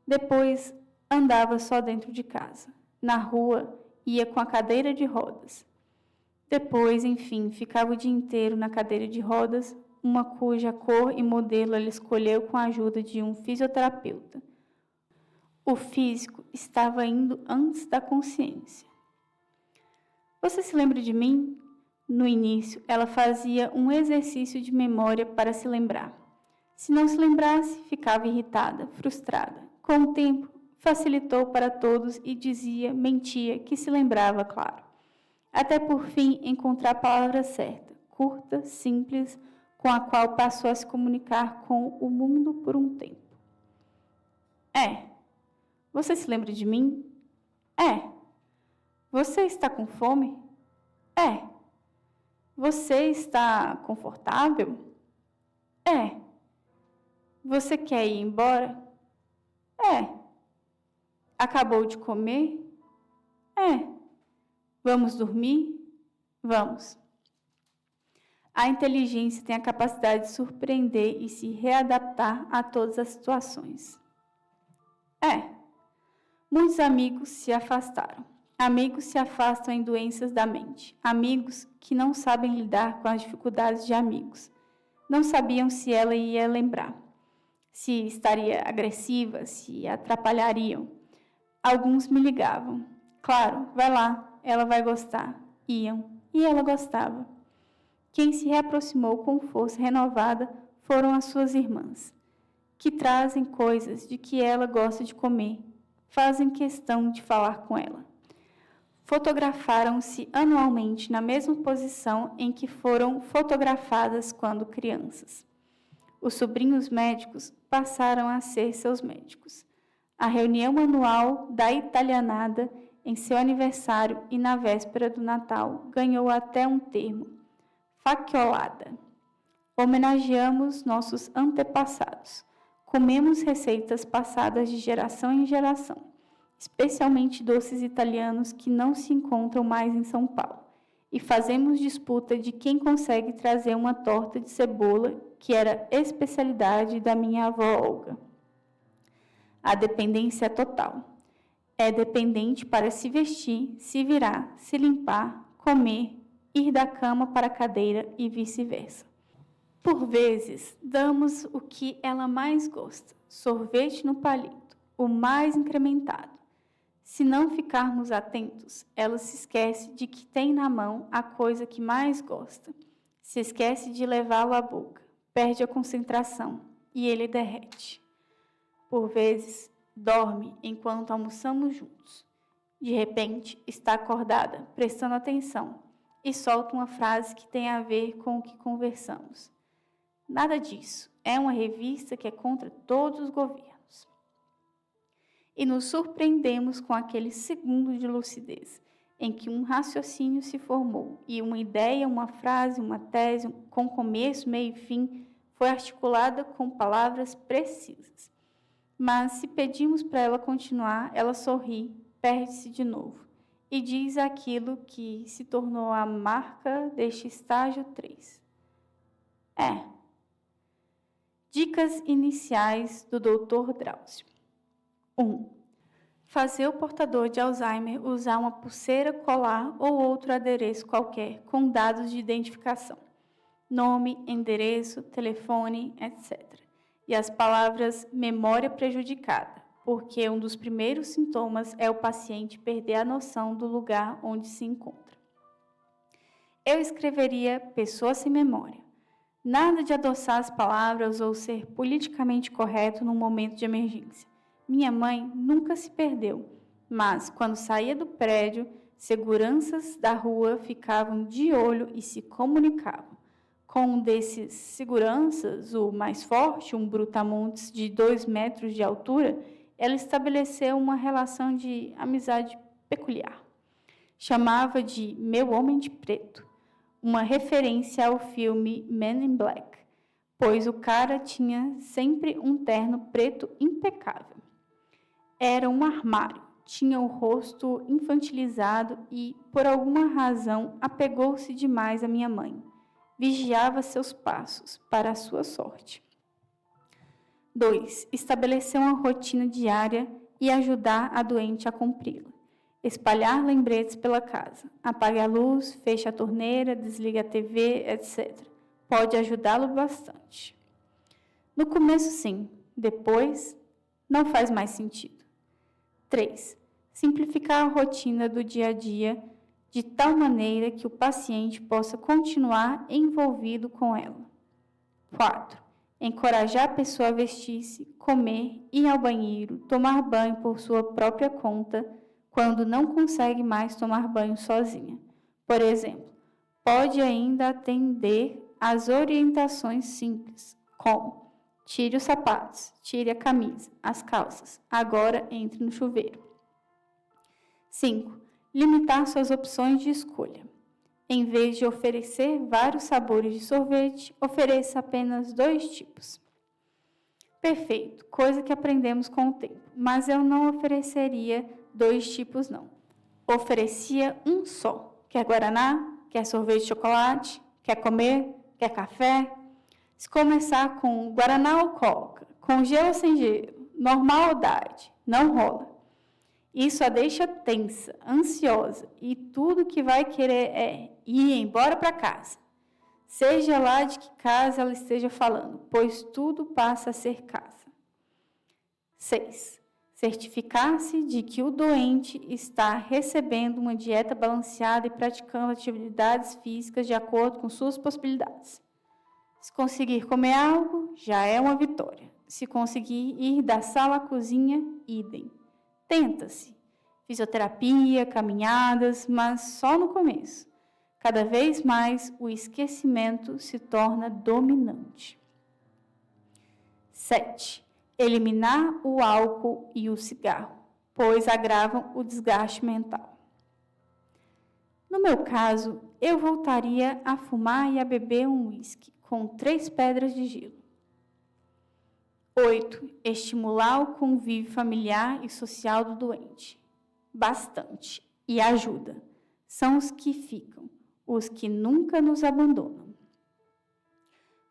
Depois, andava só dentro de casa. Na rua, ia com a cadeira de rodas. Depois, enfim, ficava o dia inteiro na cadeira de rodas, uma cuja cor e modelo ela escolheu com a ajuda de um fisioterapeuta. O físico estava indo antes da consciência. Você se lembra de mim? No início, ela fazia um exercício de memória para se lembrar. Se não se lembrasse, ficava irritada, frustrada. Com o tempo, facilitou para todos e dizia, mentia, que se lembrava, claro. Até por fim encontrar a palavra certa, curta, simples, com a qual passou a se comunicar com o mundo por um tempo. Você se lembra de mim? Você está com fome? Você está confortável? Você quer ir embora? Acabou de comer? Vamos dormir? Vamos. A inteligência tem a capacidade de surpreender e se readaptar a todas as situações. Muitos amigos se afastaram. Amigos se afastam em doenças da mente. Amigos que não sabem lidar com as dificuldades de amigos. Não sabiam se ela ia lembrar, se estaria agressiva, se atrapalhariam. Alguns me ligavam. Claro, vai lá, ela vai gostar. Iam, e ela gostava. Quem se reaproximou com força renovada foram as suas irmãs, que trazem coisas de que ela gosta de comer, fazem questão de falar com ela. Fotografaram-se anualmente na mesma posição em que foram fotografadas quando crianças. Os sobrinhos médicos passaram a ser seus médicos. A reunião anual da italianada em seu aniversário e na véspera do Natal ganhou até um termo, faciolada. Homenageamos nossos antepassados. Comemos receitas passadas de geração em geração. especialmente doces italianos que não se encontram mais em São Paulo, e fazemos disputa de quem consegue trazer uma torta de cebola, que era especialidade da minha avó Olga. A dependência é total. É dependente para se vestir, se virar, se limpar, comer, ir da cama para a cadeira e vice-versa. Por vezes, damos o que ela mais gosta, sorvete no palito, o mais incrementado. Se não ficarmos atentos, ela se esquece de que tem na mão a coisa que mais gosta. Se esquece de levá-lo à boca, perde a concentração e ele derrete. Por vezes, dorme enquanto almoçamos juntos. De repente, está acordada, prestando atenção, e solta uma frase que tem a ver com o que conversamos. Nada disso. É uma revista que é contra todos os governos. E nos surpreendemos com aquele segundo de lucidez, em que um raciocínio se formou, e uma ideia, uma frase, uma tese, com começo, meio e fim, foi articulada com palavras precisas. Mas, se pedimos para ela continuar, ela sorri, perde-se de novo, e diz aquilo que se tornou a marca deste estágio 3. Dicas iniciais do Dr. Drauzio. 1. Fazer o portador de Alzheimer usar uma pulseira, colar ou outro adereço qualquer com dados de identificação, nome, endereço, telefone, etc. E as palavras memória prejudicada, porque um dos primeiros sintomas é o paciente perder a noção do lugar onde se encontra. Eu escreveria pessoa sem memória. Nada de adoçar as palavras ou ser politicamente correto num momento de emergência. Minha mãe nunca se perdeu, mas quando saía do prédio, seguranças da rua ficavam de olho e se comunicavam. Com um desses seguranças, o mais forte, um brutamontes de 2 metros de altura, ela estabeleceu uma relação de amizade peculiar. Chamava de meu homem de preto, uma referência ao filme Men in Black, pois o cara tinha sempre um terno preto impecável. Era um armário, tinha o rosto infantilizado e, por alguma razão, apegou-se demais à minha mãe. Vigiava seus passos, para a sua sorte. 2. Estabelecer uma rotina diária e ajudar a doente a cumpri-la. Espalhar lembretes pela casa. Apague a luz, feche a torneira, desligue a TV, etc. Pode ajudá-lo bastante. No começo, sim. Depois, não faz mais sentido. 3. Simplificar a rotina do dia a dia de tal maneira que o paciente possa continuar envolvido com ela. 4. Encorajar a pessoa a vestir-se, comer, ir ao banheiro, tomar banho por sua própria conta, quando não consegue mais tomar banho sozinha. Por exemplo, pode ainda atender às orientações simples, como tire os sapatos, tire a camisa, as calças, agora entre no chuveiro. 5. Limitar suas opções de escolha. Em vez de oferecer vários sabores de sorvete, ofereça apenas 2 tipos. Perfeito, coisa que aprendemos com o tempo, mas eu não ofereceria 2 tipos, não. Oferecia um só. Quer guaraná? Quer sorvete de chocolate? Quer comer? Quer café? Se começar com guaraná ou coca, com gelo ou sem gelo, normal ou diet, não rola. Isso a deixa tensa, ansiosa, e tudo que vai querer é ir embora para casa. Seja lá de que casa ela esteja falando, pois tudo passa a ser casa. 6. Certificar-se de que o doente está recebendo uma dieta balanceada e praticando atividades físicas de acordo com suas possibilidades. Se conseguir comer algo, já é uma vitória. Se conseguir ir da sala à cozinha, idem. Tenta-se. Fisioterapia, caminhadas, mas só no começo. Cada vez mais o esquecimento se torna dominante. 7. Eliminar o álcool e o cigarro, pois agravam o desgaste mental. No meu caso, eu voltaria a fumar e a beber um uísque com 3 pedras de gelo. 8. Estimular o convívio familiar e social do doente. Bastante. E ajuda. São os que ficam, os que nunca nos abandonam.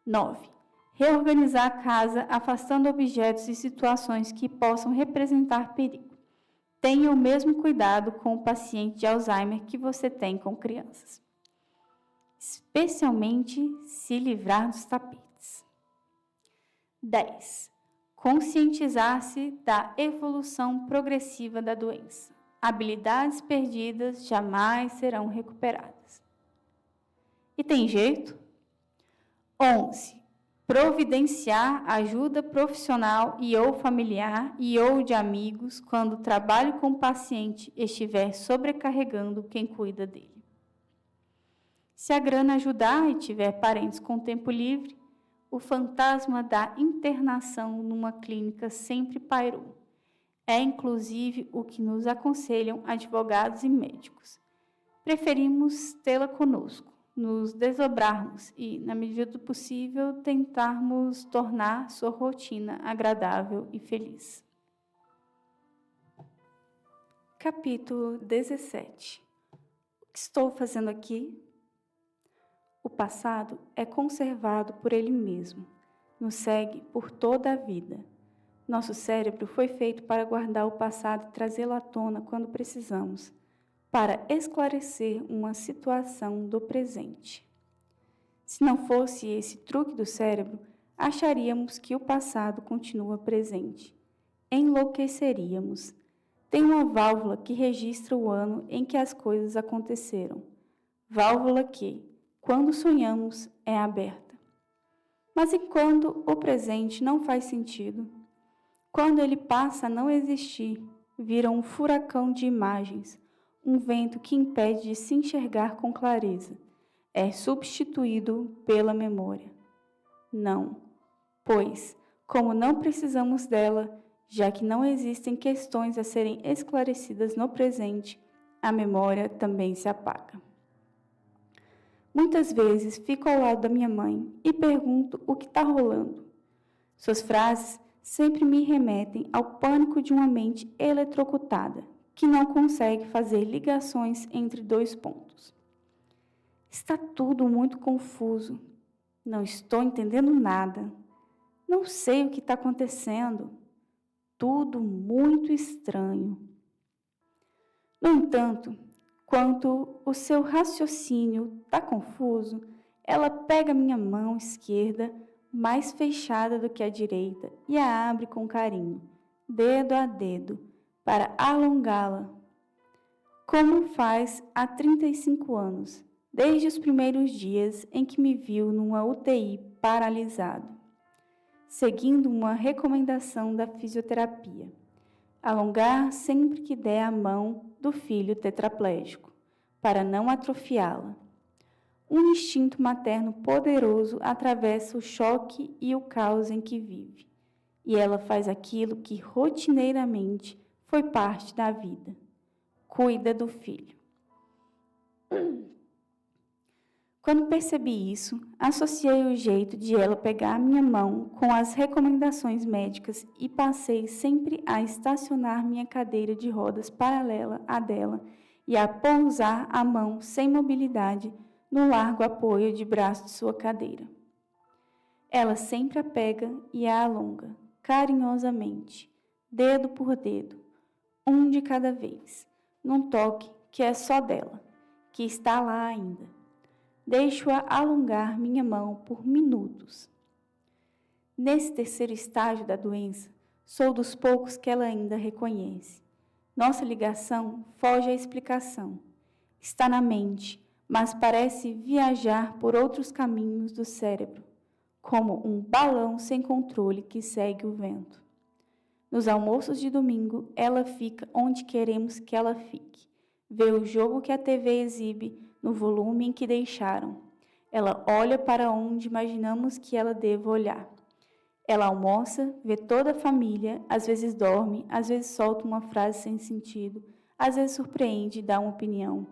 9. Reorganizar a casa, afastando objetos e situações que possam representar perigo. Tenha o mesmo cuidado com o paciente de Alzheimer que você tem com crianças. Especialmente se livrar dos tapetes. 10. Conscientizar-se da evolução progressiva da doença. Habilidades perdidas jamais serão recuperadas. E tem jeito? 11. Providenciar ajuda profissional e ou familiar e ou de amigos quando o trabalho com o paciente estiver sobrecarregando quem cuida dele. Se a grana ajudar e tiver parentes com tempo livre, o fantasma da internação numa clínica sempre pairou. É inclusive o que nos aconselham advogados e médicos. Preferimos tê-la conosco, nos desdobrarmos e, na medida do possível, tentarmos tornar sua rotina agradável e feliz. Capítulo 17. O que estou fazendo aqui? O passado é conservado por ele mesmo, nos segue por toda a vida. Nosso cérebro foi feito para guardar o passado e trazê-lo à tona quando precisamos, para esclarecer uma situação do presente. Se não fosse esse truque do cérebro, acharíamos que o passado continua presente. Enlouqueceríamos. Tem uma válvula que registra o ano em que as coisas aconteceram. Válvula que, quando sonhamos, é aberta. Mas e quando o presente não faz sentido? Quando ele passa a não existir, vira um furacão de imagens, um vento que impede de se enxergar com clareza. É substituído pela memória. Não, pois, como não precisamos dela, já que não existem questões a serem esclarecidas no presente, a memória também se apaga. Muitas vezes fico ao lado da minha mãe e pergunto o que está rolando. Suas frases sempre me remetem ao pânico de uma mente eletrocutada, que não consegue fazer ligações entre dois pontos. Está tudo muito confuso. Não estou entendendo nada. Não sei o que está acontecendo. Tudo muito estranho. No entanto, quando o seu raciocínio está confuso, ela pega minha mão esquerda, mais fechada do que a direita, e a abre com carinho, dedo a dedo, para alongá-la, como faz há 35 anos, desde os primeiros dias em que me viu numa UTI paralisado, seguindo uma recomendação da fisioterapia. Alongar sempre que der a mão do filho tetraplégico, para não atrofiá-la. Um instinto materno poderoso atravessa o choque e o caos em que vive, e ela faz aquilo que rotineiramente foi parte da vida. Cuida do filho. Quando percebi isso, associei o jeito de ela pegar a minha mão com as recomendações médicas e passei sempre a estacionar minha cadeira de rodas paralela à dela e a pousar a mão sem mobilidade no largo apoio de braço de sua cadeira. Ela sempre a pega e a alonga, carinhosamente, dedo por dedo, um de cada vez, num toque que é só dela, que está lá ainda. Deixo-a alongar minha mão por minutos. Nesse terceiro estágio da doença, sou dos poucos que ela ainda reconhece. Nossa ligação foge à explicação. Está na mente, mas parece viajar por outros caminhos do cérebro, como um balão sem controle que segue o vento. Nos almoços de domingo, ela fica onde queremos que ela fique. Vê o jogo que a TV exibe no volume em que deixaram. Ela olha para onde imaginamos que ela deva olhar. Ela almoça, vê toda a família, às vezes dorme, às vezes solta uma frase sem sentido, às vezes surpreende e dá uma opinião.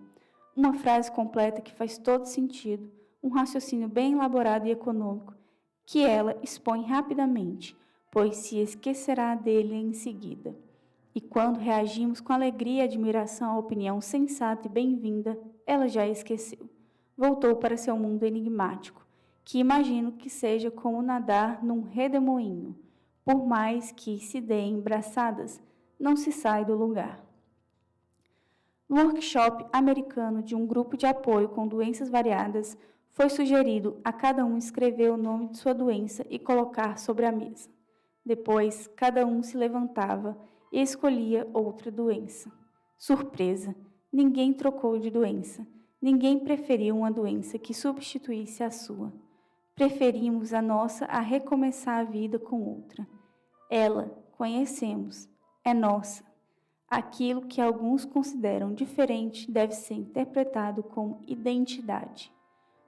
Uma frase completa que faz todo sentido, um raciocínio bem elaborado e econômico, que ela expõe rapidamente, pois se esquecerá dele em seguida. E quando reagimos com alegria e admiração à opinião sensata e bem-vinda, ela já esqueceu. Voltou para seu mundo enigmático, que imagino que seja como nadar num redemoinho. Por mais que se deem braçadas, não se sai do lugar. No workshop americano de um grupo de apoio com doenças variadas, foi sugerido a cada um escrever o nome de sua doença e colocar sobre a mesa. Depois, cada um se levantava e escolhia outra doença. Surpresa! Ninguém trocou de doença. Ninguém preferiu uma doença que substituísse a sua. Preferimos a nossa a recomeçar a vida com outra. Ela, conhecemos, é nossa. Aquilo que alguns consideram diferente deve ser interpretado como identidade.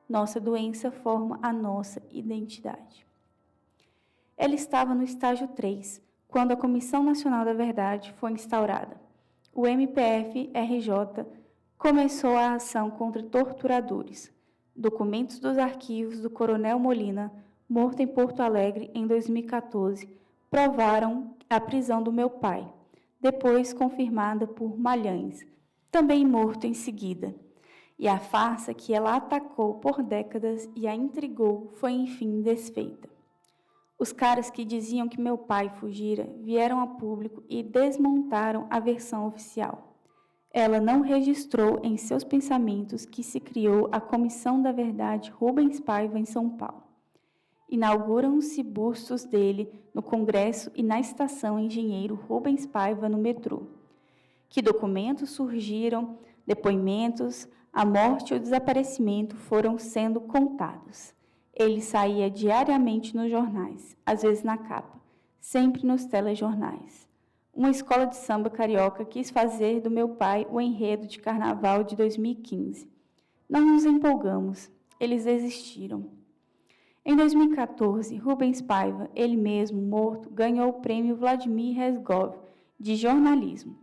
Nossa doença forma a nossa identidade. Ela estava no estágio 3, quando a Comissão Nacional da Verdade foi instaurada. O MPF-RJ começou a ação contra torturadores. Documentos dos arquivos do Coronel Molina, morto em Porto Alegre em 2014, provaram a prisão do meu pai, depois confirmada por Malhães, também morto em seguida. E a farsa que ela atacou por décadas e a intrigou foi enfim desfeita. Os caras que diziam que meu pai fugira vieram a público e desmontaram a versão oficial. Ela não registrou em seus pensamentos que se criou a Comissão da Verdade Rubens Paiva em São Paulo. Inauguram-se bustos dele no Congresso e na Estação Engenheiro Rubens Paiva no metrô. Que documentos surgiram, depoimentos, a morte e o desaparecimento foram sendo contados. Ele saía diariamente nos jornais, às vezes na capa, sempre nos telejornais. Uma escola de samba carioca quis fazer do meu pai o enredo de carnaval de 2015. Não nos empolgamos, eles desistiram. Em 2014, Rubens Paiva, ele mesmo morto, ganhou o prêmio Vladimir Rezgov de jornalismo.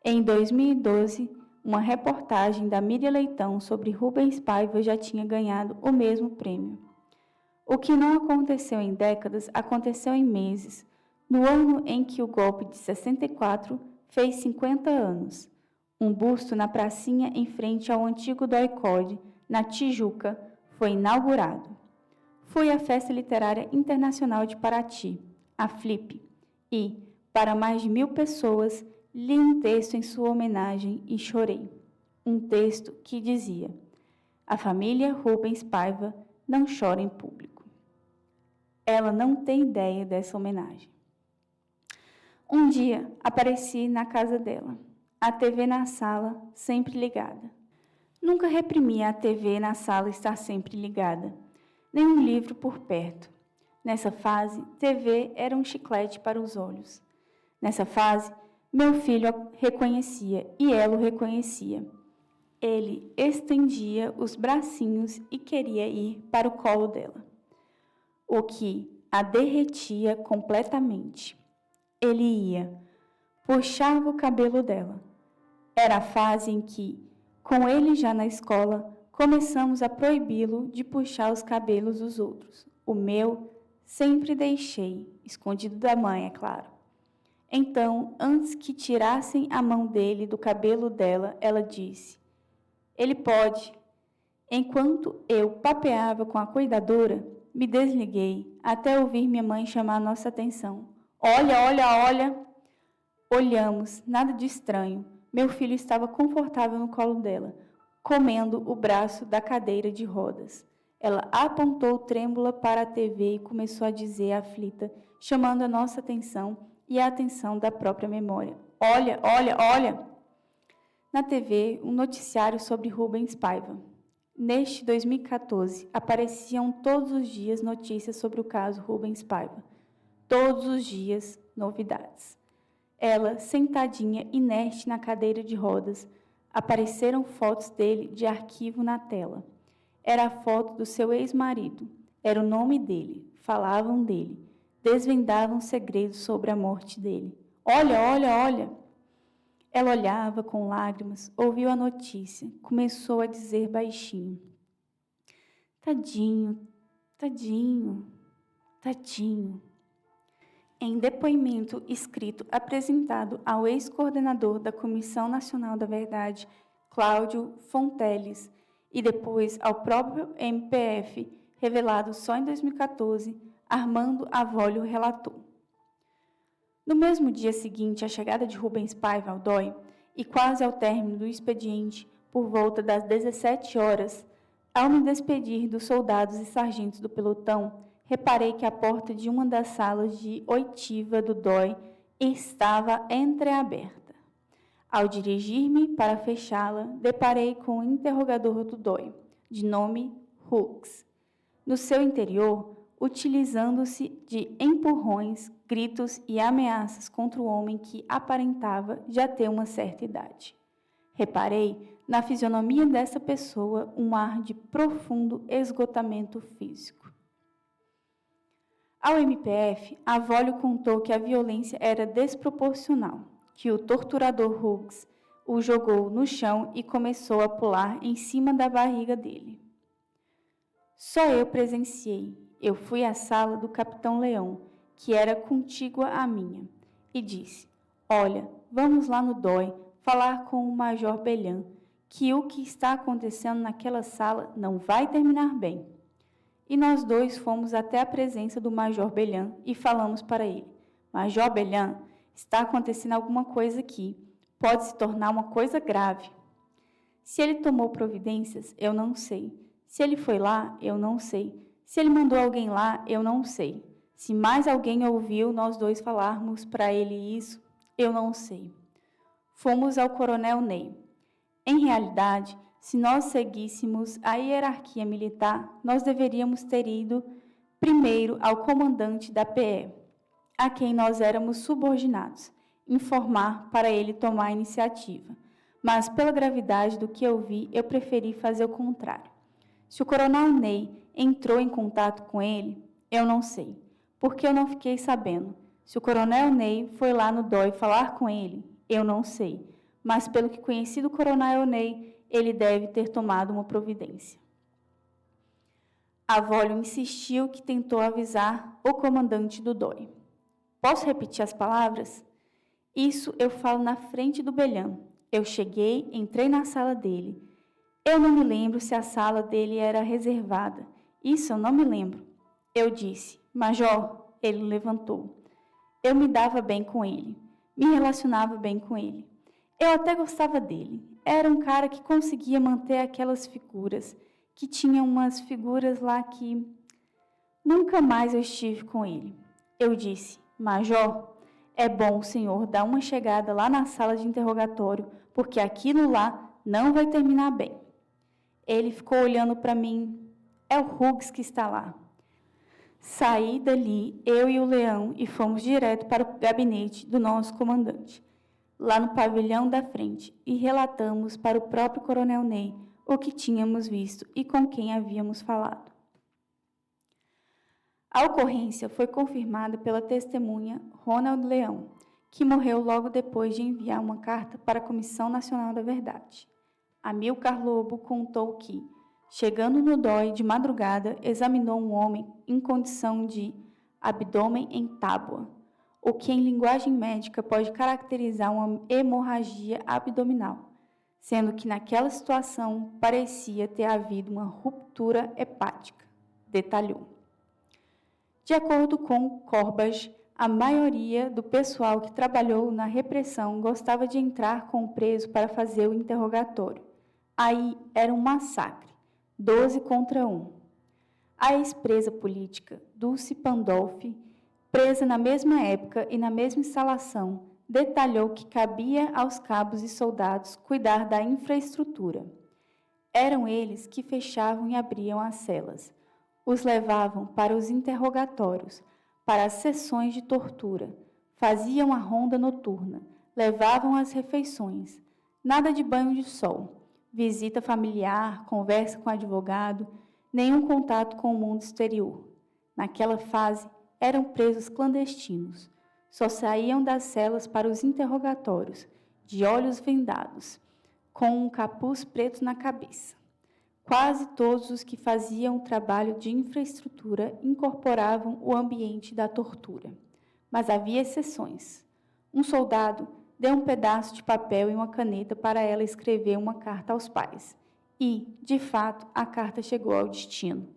Em 2012, uma reportagem da Miriam Leitão sobre Rubens Paiva já tinha ganhado o mesmo prêmio. O que não aconteceu em décadas, aconteceu em meses, no ano em que o golpe de 64 fez 50 anos. Um busto na pracinha em frente ao antigo DOI-CODE, na Tijuca, foi inaugurado. Fui à Festa Literária Internacional de Paraty, a FLIP, e, para mais de 1.000 pessoas, li um texto em sua homenagem e chorei. Um texto que dizia: a família Rubens Paiva não chora em público. Ela não tem ideia dessa homenagem. Um dia, apareci na casa dela, a TV na sala, sempre ligada. Nunca reprimi a TV na sala estar sempre ligada, nem um livro por perto. Nessa fase, TV era um chiclete para os olhos. Nessa fase, meu filho a reconhecia e ela o reconhecia. Ele estendia os bracinhos e queria ir para o colo dela, o que a derretia completamente. Ele ia, puxava o cabelo dela. Era a fase em que, com ele já na escola, começamos a proibi-lo de puxar os cabelos dos outros. O meu, sempre deixei, escondido da mãe, é claro. Então, antes que tirassem a mão dele do cabelo dela, ela disse: ele pode. Enquanto eu papeava com a cuidadora, me desliguei até ouvir minha mãe chamar nossa atenção. Olha, olha, olha! Olhamos, nada de estranho. Meu filho estava confortável no colo dela, comendo o braço da cadeira de rodas. Ela apontou trêmula para a TV e começou a dizer aflita, chamando a nossa atenção e a atenção da própria memória. Olha, olha, olha! Na TV, um noticiário sobre Rubens Paiva. Neste 2014, apareciam todos os dias notícias sobre o caso Rubens Paiva. Todos os dias, novidades. Ela, sentadinha, inerte na cadeira de rodas, apareceram fotos dele de arquivo na tela. Era a foto do seu ex-marido, era o nome dele, falavam dele, desvendavam segredos sobre a morte dele. Olha, olha, olha! Ela olhava com lágrimas, ouviu a notícia, começou a dizer baixinho: tadinho, tadinho, tadinho. Em depoimento escrito apresentado ao ex-coordenador da Comissão Nacional da Verdade, Cláudio Fonteles, e depois ao próprio MPF, revelado só em 2014, Armando Avolio relatou. No mesmo dia seguinte à chegada de Rubens Paiva ao DOI, e quase ao término do expediente, por volta das 17 horas, ao me despedir dos soldados e sargentos do pelotão, reparei que a porta de uma das salas de oitiva do DOI estava entreaberta. Ao dirigir-me para fechá-la, deparei com o interrogador do DOI, de nome Hughes. No seu interior, utilizando-se de empurrões, gritos e ameaças contra o homem que aparentava já ter uma certa idade. Reparei na fisionomia dessa pessoa um ar de profundo esgotamento físico. Ao MPF, Avolio contou que a violência era desproporcional, que o torturador Hughes o jogou no chão e começou a pular em cima da barriga dele. Só eu presenciei. Eu fui à sala do Capitão Leão, que era contígua à minha, e disse, olha, vamos lá no DOI falar com o Major Belhan, que o que está acontecendo naquela sala não vai terminar bem. E nós dois fomos até a presença do Major Belhan e falamos para ele, Major Belhan, está acontecendo alguma coisa aqui, pode se tornar uma coisa grave. Se ele tomou providências, eu não sei. Se ele foi lá, eu não sei. Se ele mandou alguém lá, eu não sei. Se mais alguém ouviu nós dois falarmos para ele isso, eu não sei. Fomos ao Coronel Ney. Em realidade, se nós seguíssemos a hierarquia militar, nós deveríamos ter ido primeiro ao comandante da PE, a quem nós éramos subordinados, informar para ele tomar a iniciativa. Mas, pela gravidade do que eu vi, eu preferi fazer o contrário. Se o Coronel Ney entrou em contato com ele, eu não sei, porque eu não fiquei sabendo. Se o Coronel Ney foi lá no DOI falar com ele, eu não sei, mas pelo que conheci do Coronel Ney, ele deve ter tomado uma providência. Avolio insistiu que tentou avisar o comandante do DOI. Posso repetir as palavras? Isso eu falo na frente do Belhan. Eu cheguei, entrei na sala dele. Eu não me lembro se a sala dele era reservada. Isso eu não me lembro. Eu disse, Major, ele levantou. Eu me dava bem com ele, me relacionava bem com ele. Eu até gostava dele. Era um cara que conseguia manter aquelas figuras, que tinha umas figuras lá que nunca mais eu estive com ele. Eu disse, Major, é bom o senhor dar uma chegada lá na sala de interrogatório, porque aquilo lá não vai terminar bem. Ele ficou olhando para mim. É o Hughes que está lá. Saí dali, eu e o Leão, e fomos direto para o gabinete do nosso comandante, lá no pavilhão da frente, e relatamos para o próprio Coronel Ney o que tínhamos visto e com quem havíamos falado. A ocorrência foi confirmada pela testemunha Ronald Leão, que morreu logo depois de enviar uma carta para a Comissão Nacional da Verdade. Amilcar Lobo contou que, chegando no DOI de madrugada, examinou um homem em condição de abdômen em tábua, o que em linguagem médica pode caracterizar uma hemorragia abdominal, sendo que naquela situação parecia ter havido uma ruptura hepática, detalhou. De acordo com Corbas, a maioria do pessoal que trabalhou na repressão gostava de entrar com o preso para fazer o interrogatório. Aí era um massacre, 12 contra 1. A ex-presa política Dulce Pandolfi, presa na mesma época e na mesma instalação, detalhou que cabia aos cabos e soldados cuidar da infraestrutura. Eram eles que fechavam e abriam as celas, os levavam para os interrogatórios, para as sessões de tortura, faziam a ronda noturna, levavam as refeições, nada de banho de sol, visita familiar, conversa com advogado, nenhum contato com o mundo exterior. Naquela fase, eram presos clandestinos. Só saíam das celas para os interrogatórios, de olhos vendados, com um capuz preto na cabeça. Quase todos os que faziam o trabalho de infraestrutura incorporavam o ambiente da tortura. mas havia exceções. Um soldado deu um pedaço de papel e uma caneta para ela escrever uma carta aos pais. E, de fato, a carta chegou ao destino.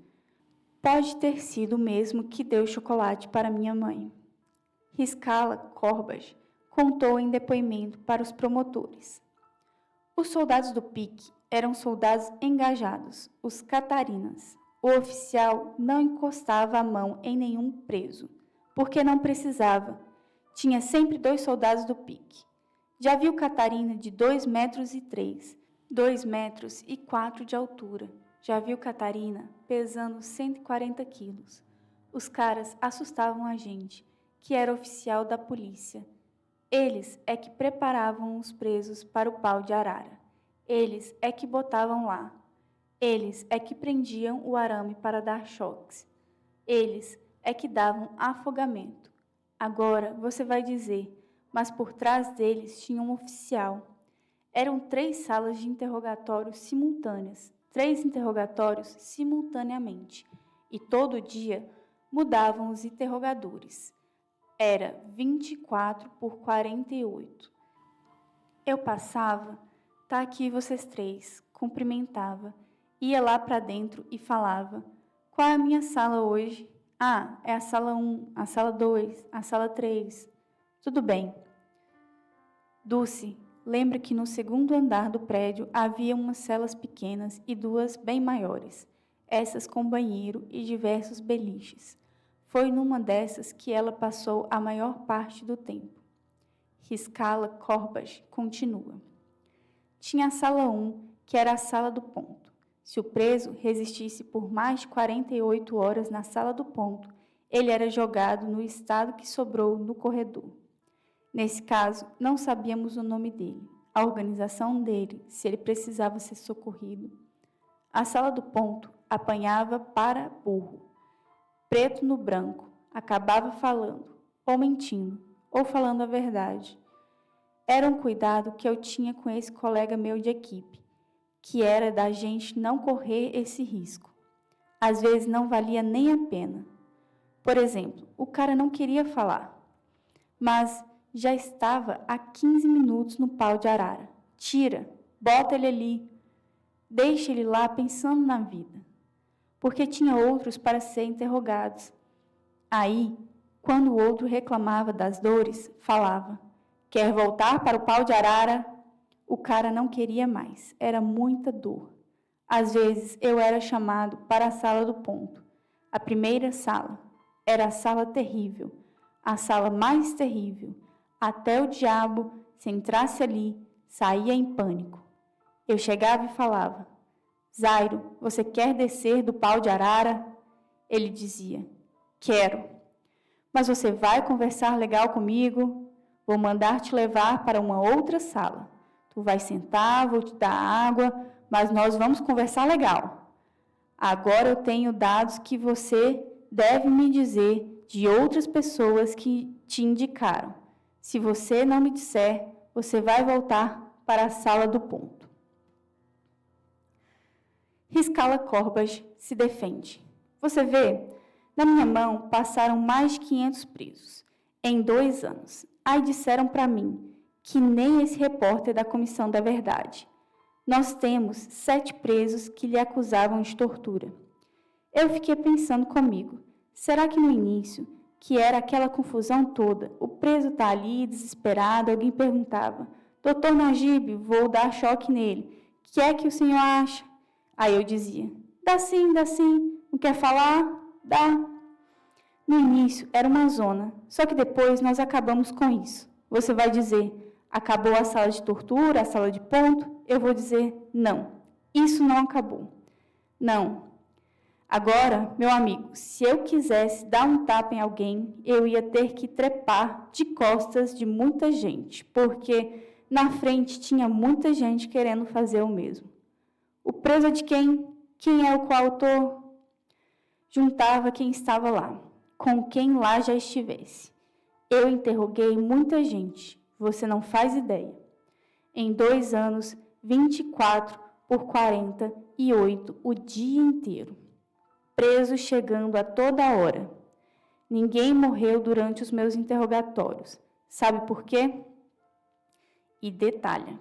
Pode ter sido o mesmo que deu chocolate para minha mãe. Riscala Corbas contou em depoimento para os promotores. Os soldados do pique eram soldados engajados, os catarinas. O oficial não encostava a mão em nenhum preso, porque não precisava. Tinha sempre 2 soldados do pique. Já viu Catarina de 2,3 metros, 2,4 metros de altura. Já viu Catarina pesando 140 quilos. Os caras assustavam a gente, que era oficial da polícia. Eles é que preparavam os presos para o pau de arara. Eles é que botavam lá. Eles é que prendiam o arame para dar choques. Eles é que davam afogamento. Agora você vai dizer, mas por trás deles tinha um oficial. Eram 3 salas de interrogatório simultâneas, 3 interrogatórios simultaneamente, e todo dia mudavam os interrogadores. Era 24 por 48. Eu passava, tá aqui vocês 3, cumprimentava, ia lá para dentro e falava, qual é a minha sala hoje? Ah, é a sala 1, a sala 2, a sala 3. Tudo bem. Dulce, lembra que no 2º andar do prédio havia umas celas pequenas e 2 bem maiores, essas com banheiro e diversos beliches. Foi numa dessas que ela passou a maior parte do tempo. Riscala Corbas continua. Tinha a sala 1, que era a sala do ponto. Se o preso resistisse por mais de 48 horas na sala do ponto, ele era jogado no estado que sobrou no corredor. Nesse caso, não sabíamos o nome dele, a organização dele, se ele precisava ser socorrido. A sala do ponto apanhava para burro. Preto no branco, acabava falando, ou mentindo, ou falando a verdade. Era um cuidado que eu tinha com esse colega meu de equipe, que era da gente não correr esse risco. Às vezes não valia nem a pena. Por exemplo, o cara não queria falar, mas já estava há 15 minutos no pau de arara. Tira, bota ele ali, deixa ele lá pensando na vida, porque tinha outros para ser interrogados. Aí, quando o outro reclamava das dores, falava, quer voltar para o pau de arara? O cara não queria mais, era muita dor. Às vezes eu era chamado para a sala do ponto. A primeira sala era a sala terrível, a sala mais terrível. Até o diabo, se entrasse ali, saía em pânico. Eu chegava e falava, Zairo, você quer descer do pau de arara? Ele dizia, quero. Mas você vai conversar legal comigo? Vou mandar te levar para uma outra sala. Tu vai sentar, vou te dar água, mas nós vamos conversar legal. Agora eu tenho dados que você deve me dizer de outras pessoas que te indicaram. Se você não me disser, você vai voltar para a sala do ponto. Riscala Corbas se defende. Você vê, na minha mão passaram mais de 500 presos, em 2 anos. Aí disseram para mim que nem esse repórter da Comissão da Verdade. Nós temos 7 presos que lhe acusavam de tortura. Eu fiquei pensando comigo, será que no início, que era aquela confusão toda, o preso está ali, desesperado, alguém perguntava, doutor Najib, vou dar choque nele, o que é que o senhor acha? Aí eu dizia, dá sim, não quer falar? Dá. No início era uma zona, só que depois nós acabamos com isso. Você vai dizer, acabou a sala de tortura, a sala de ponto? Eu vou dizer, não, isso não acabou. Não. Agora, meu amigo, se eu quisesse dar um tapa em alguém, eu ia ter que trepar de costas de muita gente, porque na frente tinha muita gente querendo fazer o mesmo. O preso é de quem? Quem é o coautor? Juntava quem estava lá, com quem lá já estivesse. Eu interroguei muita gente, você não faz ideia. Em 2 anos, 24 por 48, o dia inteiro. Presos chegando a toda hora. Ninguém morreu durante os meus interrogatórios. Sabe por quê? E detalha.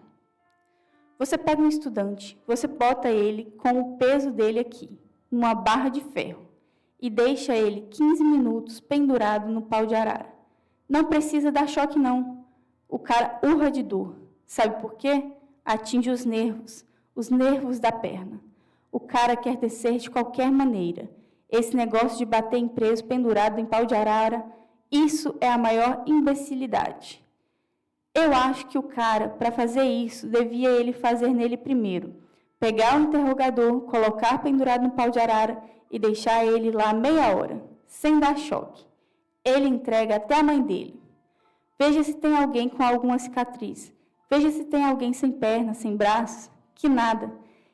Você pega um estudante, você bota ele com o peso dele aqui, numa barra de ferro, e deixa ele 15 minutos pendurado no pau de arara. Não precisa dar choque, não. O cara urra de dor. Sabe por quê? Atinge os nervos da perna. O cara quer descer de qualquer maneira. Esse negócio de bater em preso pendurado em pau de arara, isso é a maior imbecilidade. Eu acho que o cara, para fazer isso, devia ele fazer nele primeiro. Pegar o interrogador, colocar pendurado no pau de arara e deixar ele lá meia hora, sem dar choque. Ele entrega até a mãe dele. Veja se tem alguém com alguma cicatriz. Veja se tem alguém sem perna, sem braços. Que nada.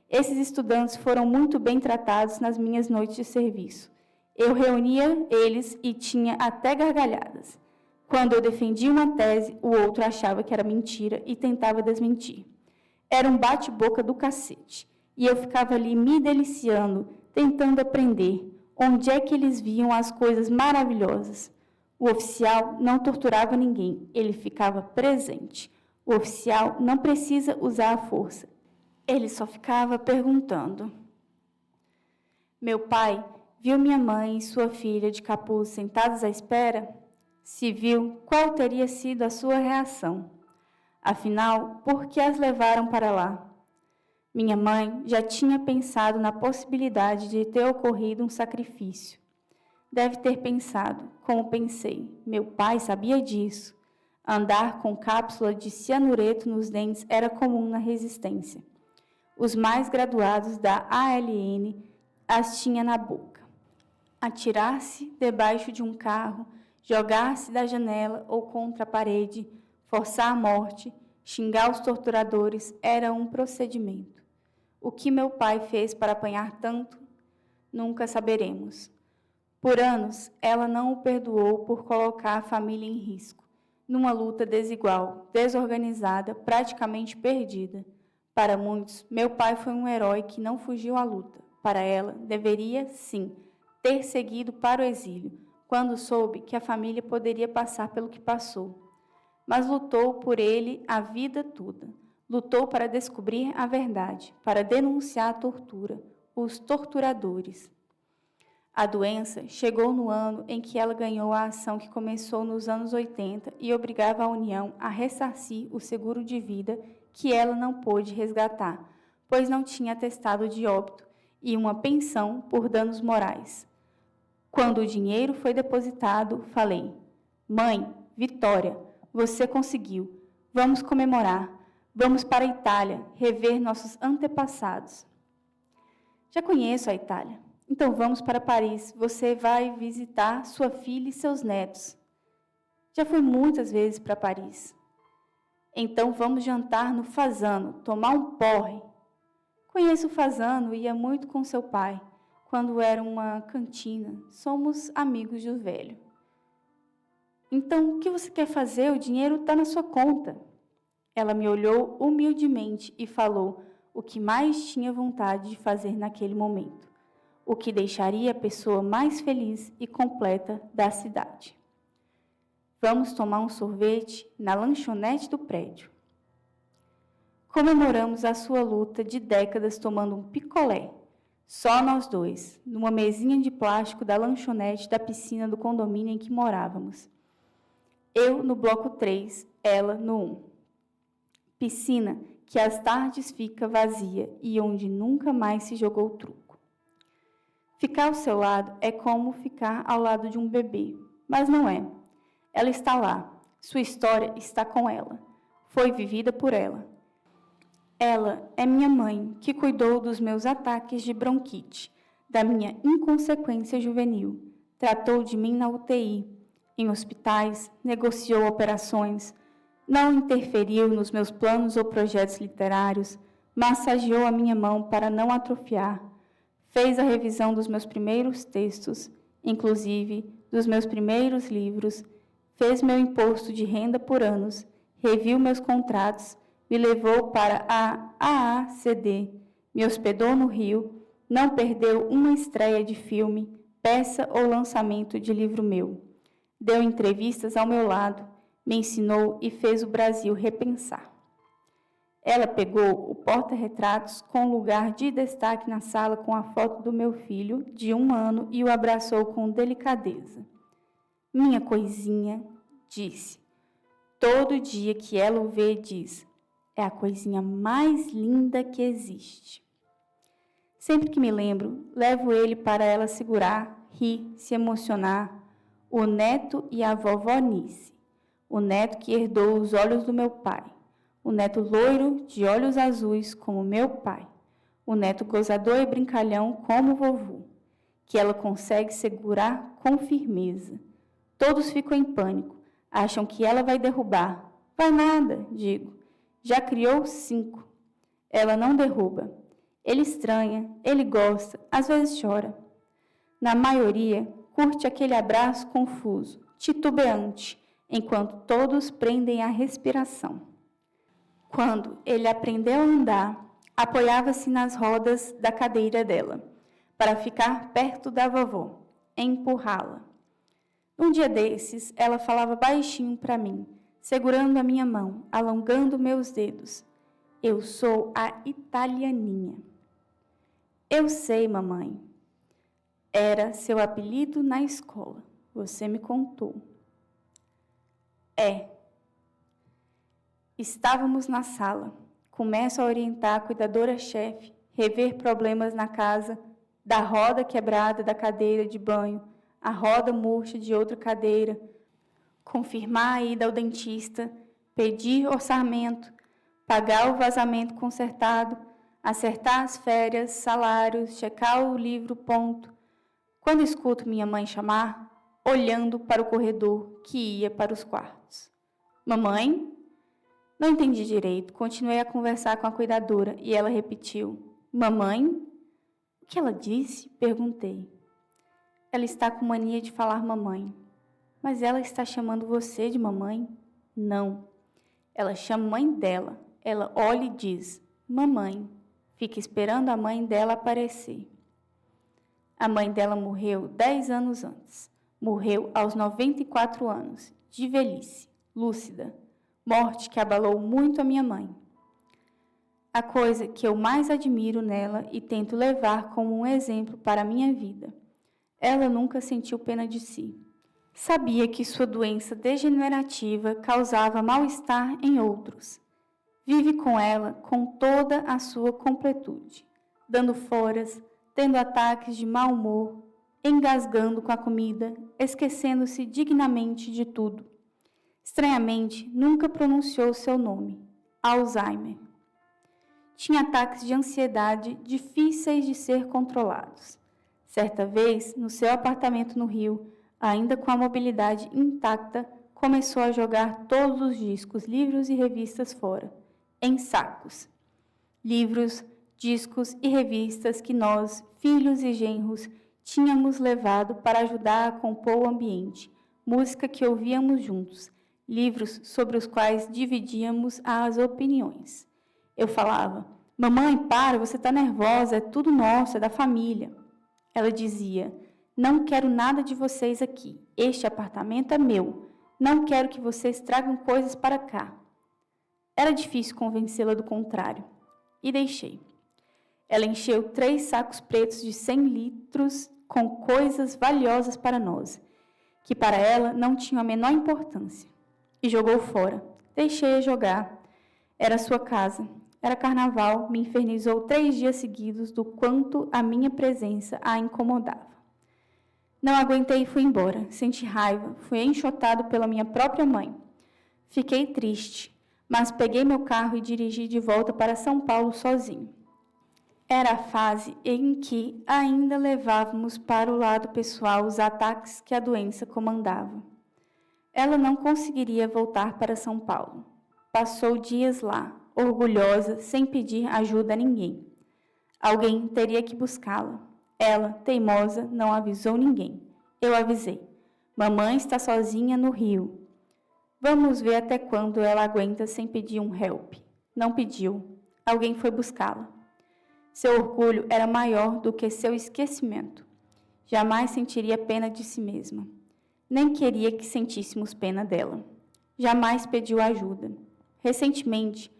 Esses estudantes foram muito bem tratados nas minhas noites de serviço. Eu reunia eles e tinha até gargalhadas. Quando eu defendia uma tese, o outro achava que era mentira e tentava desmentir. Era um bate-boca do cacete. E eu ficava ali me deliciando, tentando aprender onde é que eles viam as coisas maravilhosas. O oficial não torturava ninguém, ele ficava presente. O oficial não precisa usar a força. Ele só ficava perguntando. Meu pai viu minha mãe e sua filha de capuz sentados à espera? Se viu, qual teria sido a sua reação? Afinal, por que as levaram para lá? Minha mãe já tinha pensado na possibilidade de ter ocorrido um sacrifício. Deve ter pensado, como pensei. Meu pai sabia disso. Andar com cápsula de cianureto nos dentes era comum na resistência. Os mais graduados da ALN as tinha na boca. Atirar-se debaixo de um carro, jogar-se da janela ou contra a parede, forçar a morte, xingar os torturadores era um procedimento. O que meu pai fez para apanhar tanto, nunca saberemos. Por anos, ela não o perdoou por colocar a família em risco, numa luta desigual, desorganizada, praticamente perdida. Para muitos, meu pai foi um herói que não fugiu à luta. Para ela, deveria, sim, ter seguido para o exílio, quando soube que a família poderia passar pelo que passou. Mas lutou por ele a vida toda. Lutou para descobrir a verdade, para denunciar a tortura, os torturadores. A doença chegou no ano em que ela ganhou a ação que começou nos anos 80 e obrigava a União a ressarcir o seguro de vida que ela não pôde resgatar, pois não tinha atestado de óbito e uma pensão por danos morais. Quando o dinheiro foi depositado, falei: Mãe, vitória, você conseguiu. Vamos comemorar. Vamos para a Itália, rever nossos antepassados. Já conheço a Itália. Então vamos para Paris. Você vai visitar sua filha e seus netos. Já fui muitas vezes para Paris. Então vamos jantar no Fasano, tomar um porre. Conheço o Fasano, ia muito com seu pai. Quando era uma cantina, somos amigos do velho. Então, o que você quer fazer? O dinheiro está na sua conta. Ela me olhou humildemente e falou o que mais tinha vontade de fazer naquele momento, o que deixaria a pessoa mais feliz e completa da cidade. Vamos tomar um sorvete na lanchonete do prédio. Comemoramos a sua luta de décadas tomando um picolé. Só nós dois, numa mesinha de plástico da lanchonete da piscina do condomínio em que morávamos. Eu no bloco 3, ela no 1. Piscina que às tardes fica vazia e onde nunca mais se jogou truco. Ficar ao seu lado é como ficar ao lado de um bebê, mas não é. Ela está lá, sua história está com ela, foi vivida por ela. Ela é minha mãe, que cuidou dos meus ataques de bronquite, da minha inconsequência juvenil, tratou de mim na UTI, em hospitais, negociou operações, não interferiu nos meus planos ou projetos literários, massageou a minha mão para não atrofiar, fez a revisão dos meus primeiros textos, inclusive dos meus primeiros livros, fez meu imposto de renda por anos, reviu meus contratos, me levou para a AACD, me hospedou no Rio, não perdeu uma estreia de filme, peça ou lançamento de livro meu. Deu entrevistas ao meu lado, me ensinou e fez o Brasil repensar. Ela pegou o porta-retratos com lugar de destaque na sala com a foto do meu filho, de 1 ano, e o abraçou com delicadeza. Minha coisinha, disse. Todo dia que ela o vê, diz, é a coisinha mais linda que existe. Sempre que me lembro, levo ele para ela segurar, rir, se emocionar. O neto e a vovó Nice. O neto que herdou os olhos do meu pai. O neto loiro, de olhos azuis, como meu pai. O neto gozador e brincalhão, como o vovô, que ela consegue segurar com firmeza. Todos ficam em pânico, acham que ela vai derrubar. Vai nada, digo. Já criou 5. Ela não derruba. Ele estranha, ele gosta, às vezes chora. Na maioria, curte aquele abraço confuso, titubeante, enquanto todos prendem a respiração. Quando ele aprendeu a andar, apoiava-se nas rodas da cadeira dela, para ficar perto da vovó, empurrá-la. Um dia desses, ela falava baixinho para mim, segurando a minha mão, alongando meus dedos. Eu sou a italianinha. Eu sei, mamãe. Era seu apelido na escola. Você me contou. É. Estávamos na sala. Começo a orientar a cuidadora-chefe, rever problemas na casa, da roda quebrada da cadeira de banho, a roda murcha de outra cadeira, confirmar a ida ao dentista, pedir orçamento, pagar o vazamento consertado, acertar as férias, salários, checar o livro, ponto. Quando escuto minha mãe chamar, olhando para o corredor que ia para os quartos. Mamãe? Não entendi direito, continuei a conversar com a cuidadora e ela repetiu. Mamãe? O que ela disse? Perguntei. Ela está com mania de falar mamãe. Mas ela está chamando você de mamãe? Não. Ela chama a mãe dela. Ela olha e diz, mamãe. Fica esperando a mãe dela aparecer. A mãe dela morreu 10 anos antes. Morreu aos 94 anos, de velhice, lúcida. Morte que abalou muito a minha mãe. A coisa que eu mais admiro nela e tento levar como um exemplo para a minha vida. Ela nunca sentiu pena de si. Sabia que sua doença degenerativa causava mal-estar em outros. Vive com ela com toda a sua completude, dando foras, tendo ataques de mau humor, engasgando com a comida, esquecendo-se dignamente de tudo. Estranhamente, nunca pronunciou seu nome, Alzheimer. Tinha ataques de ansiedade difíceis de ser controlados. Certa vez, no seu apartamento no Rio, ainda com a mobilidade intacta, começou a jogar todos os discos, livros e revistas fora, em sacos. Livros, discos e revistas que nós, filhos e genros, tínhamos levado para ajudar a compor o ambiente, música que ouvíamos juntos, livros sobre os quais dividíamos as opiniões. Eu falava, mamãe, para, você está nervosa, é tudo nosso, é da família. Ela dizia, não quero nada de vocês aqui, este apartamento é meu, não quero que vocês tragam coisas para cá. Era difícil convencê-la do contrário, e deixei. Ela encheu 3 sacos pretos de 100 litros com coisas valiosas para nós, que para ela não tinham a menor importância. E jogou fora. Deixei-a jogar. Era sua casa. Era carnaval. Me infernizou 3 dias seguidos do quanto a minha presença a incomodava. Não aguentei e fui embora. Senti raiva. Fui enxotado pela minha própria mãe. Fiquei triste, mas peguei meu carro e dirigi de volta para São Paulo sozinho. Era a fase em que ainda levávamos para o lado pessoal os ataques que a doença comandava. Ela não conseguiria voltar para São Paulo. Passou dias lá, orgulhosa, sem pedir ajuda a ninguém. Alguém teria que buscá-la. Ela, teimosa, não avisou ninguém. Eu avisei. Mamãe está sozinha no Rio. Vamos ver até quando ela aguenta sem pedir um help. Não pediu. Alguém foi buscá-la. Seu orgulho era maior do que seu esquecimento. Jamais sentiria pena de si mesma. Nem queria que sentíssemos pena dela. Jamais pediu ajuda. Recentemente,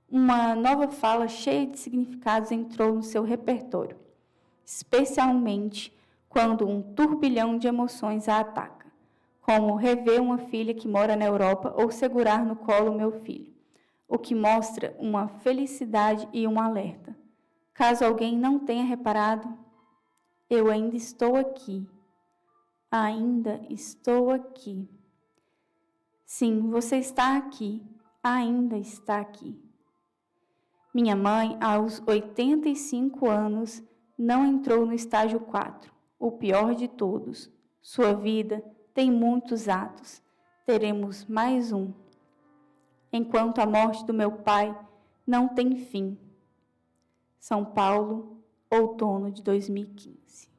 uma nova fala cheia de significados entrou no seu repertório, especialmente quando um turbilhão de emoções a ataca, como rever uma filha que mora na Europa ou segurar no colo meu filho, o que mostra uma felicidade e um alerta. Caso alguém não tenha reparado, eu ainda estou aqui. Ainda estou aqui. Sim, você está aqui. Ainda está aqui. Minha mãe, aos 85 anos, não entrou no estágio 4, o pior de todos. Sua vida tem muitos atos. Teremos mais um. Enquanto a morte do meu pai não tem fim. São Paulo, outono de 2015.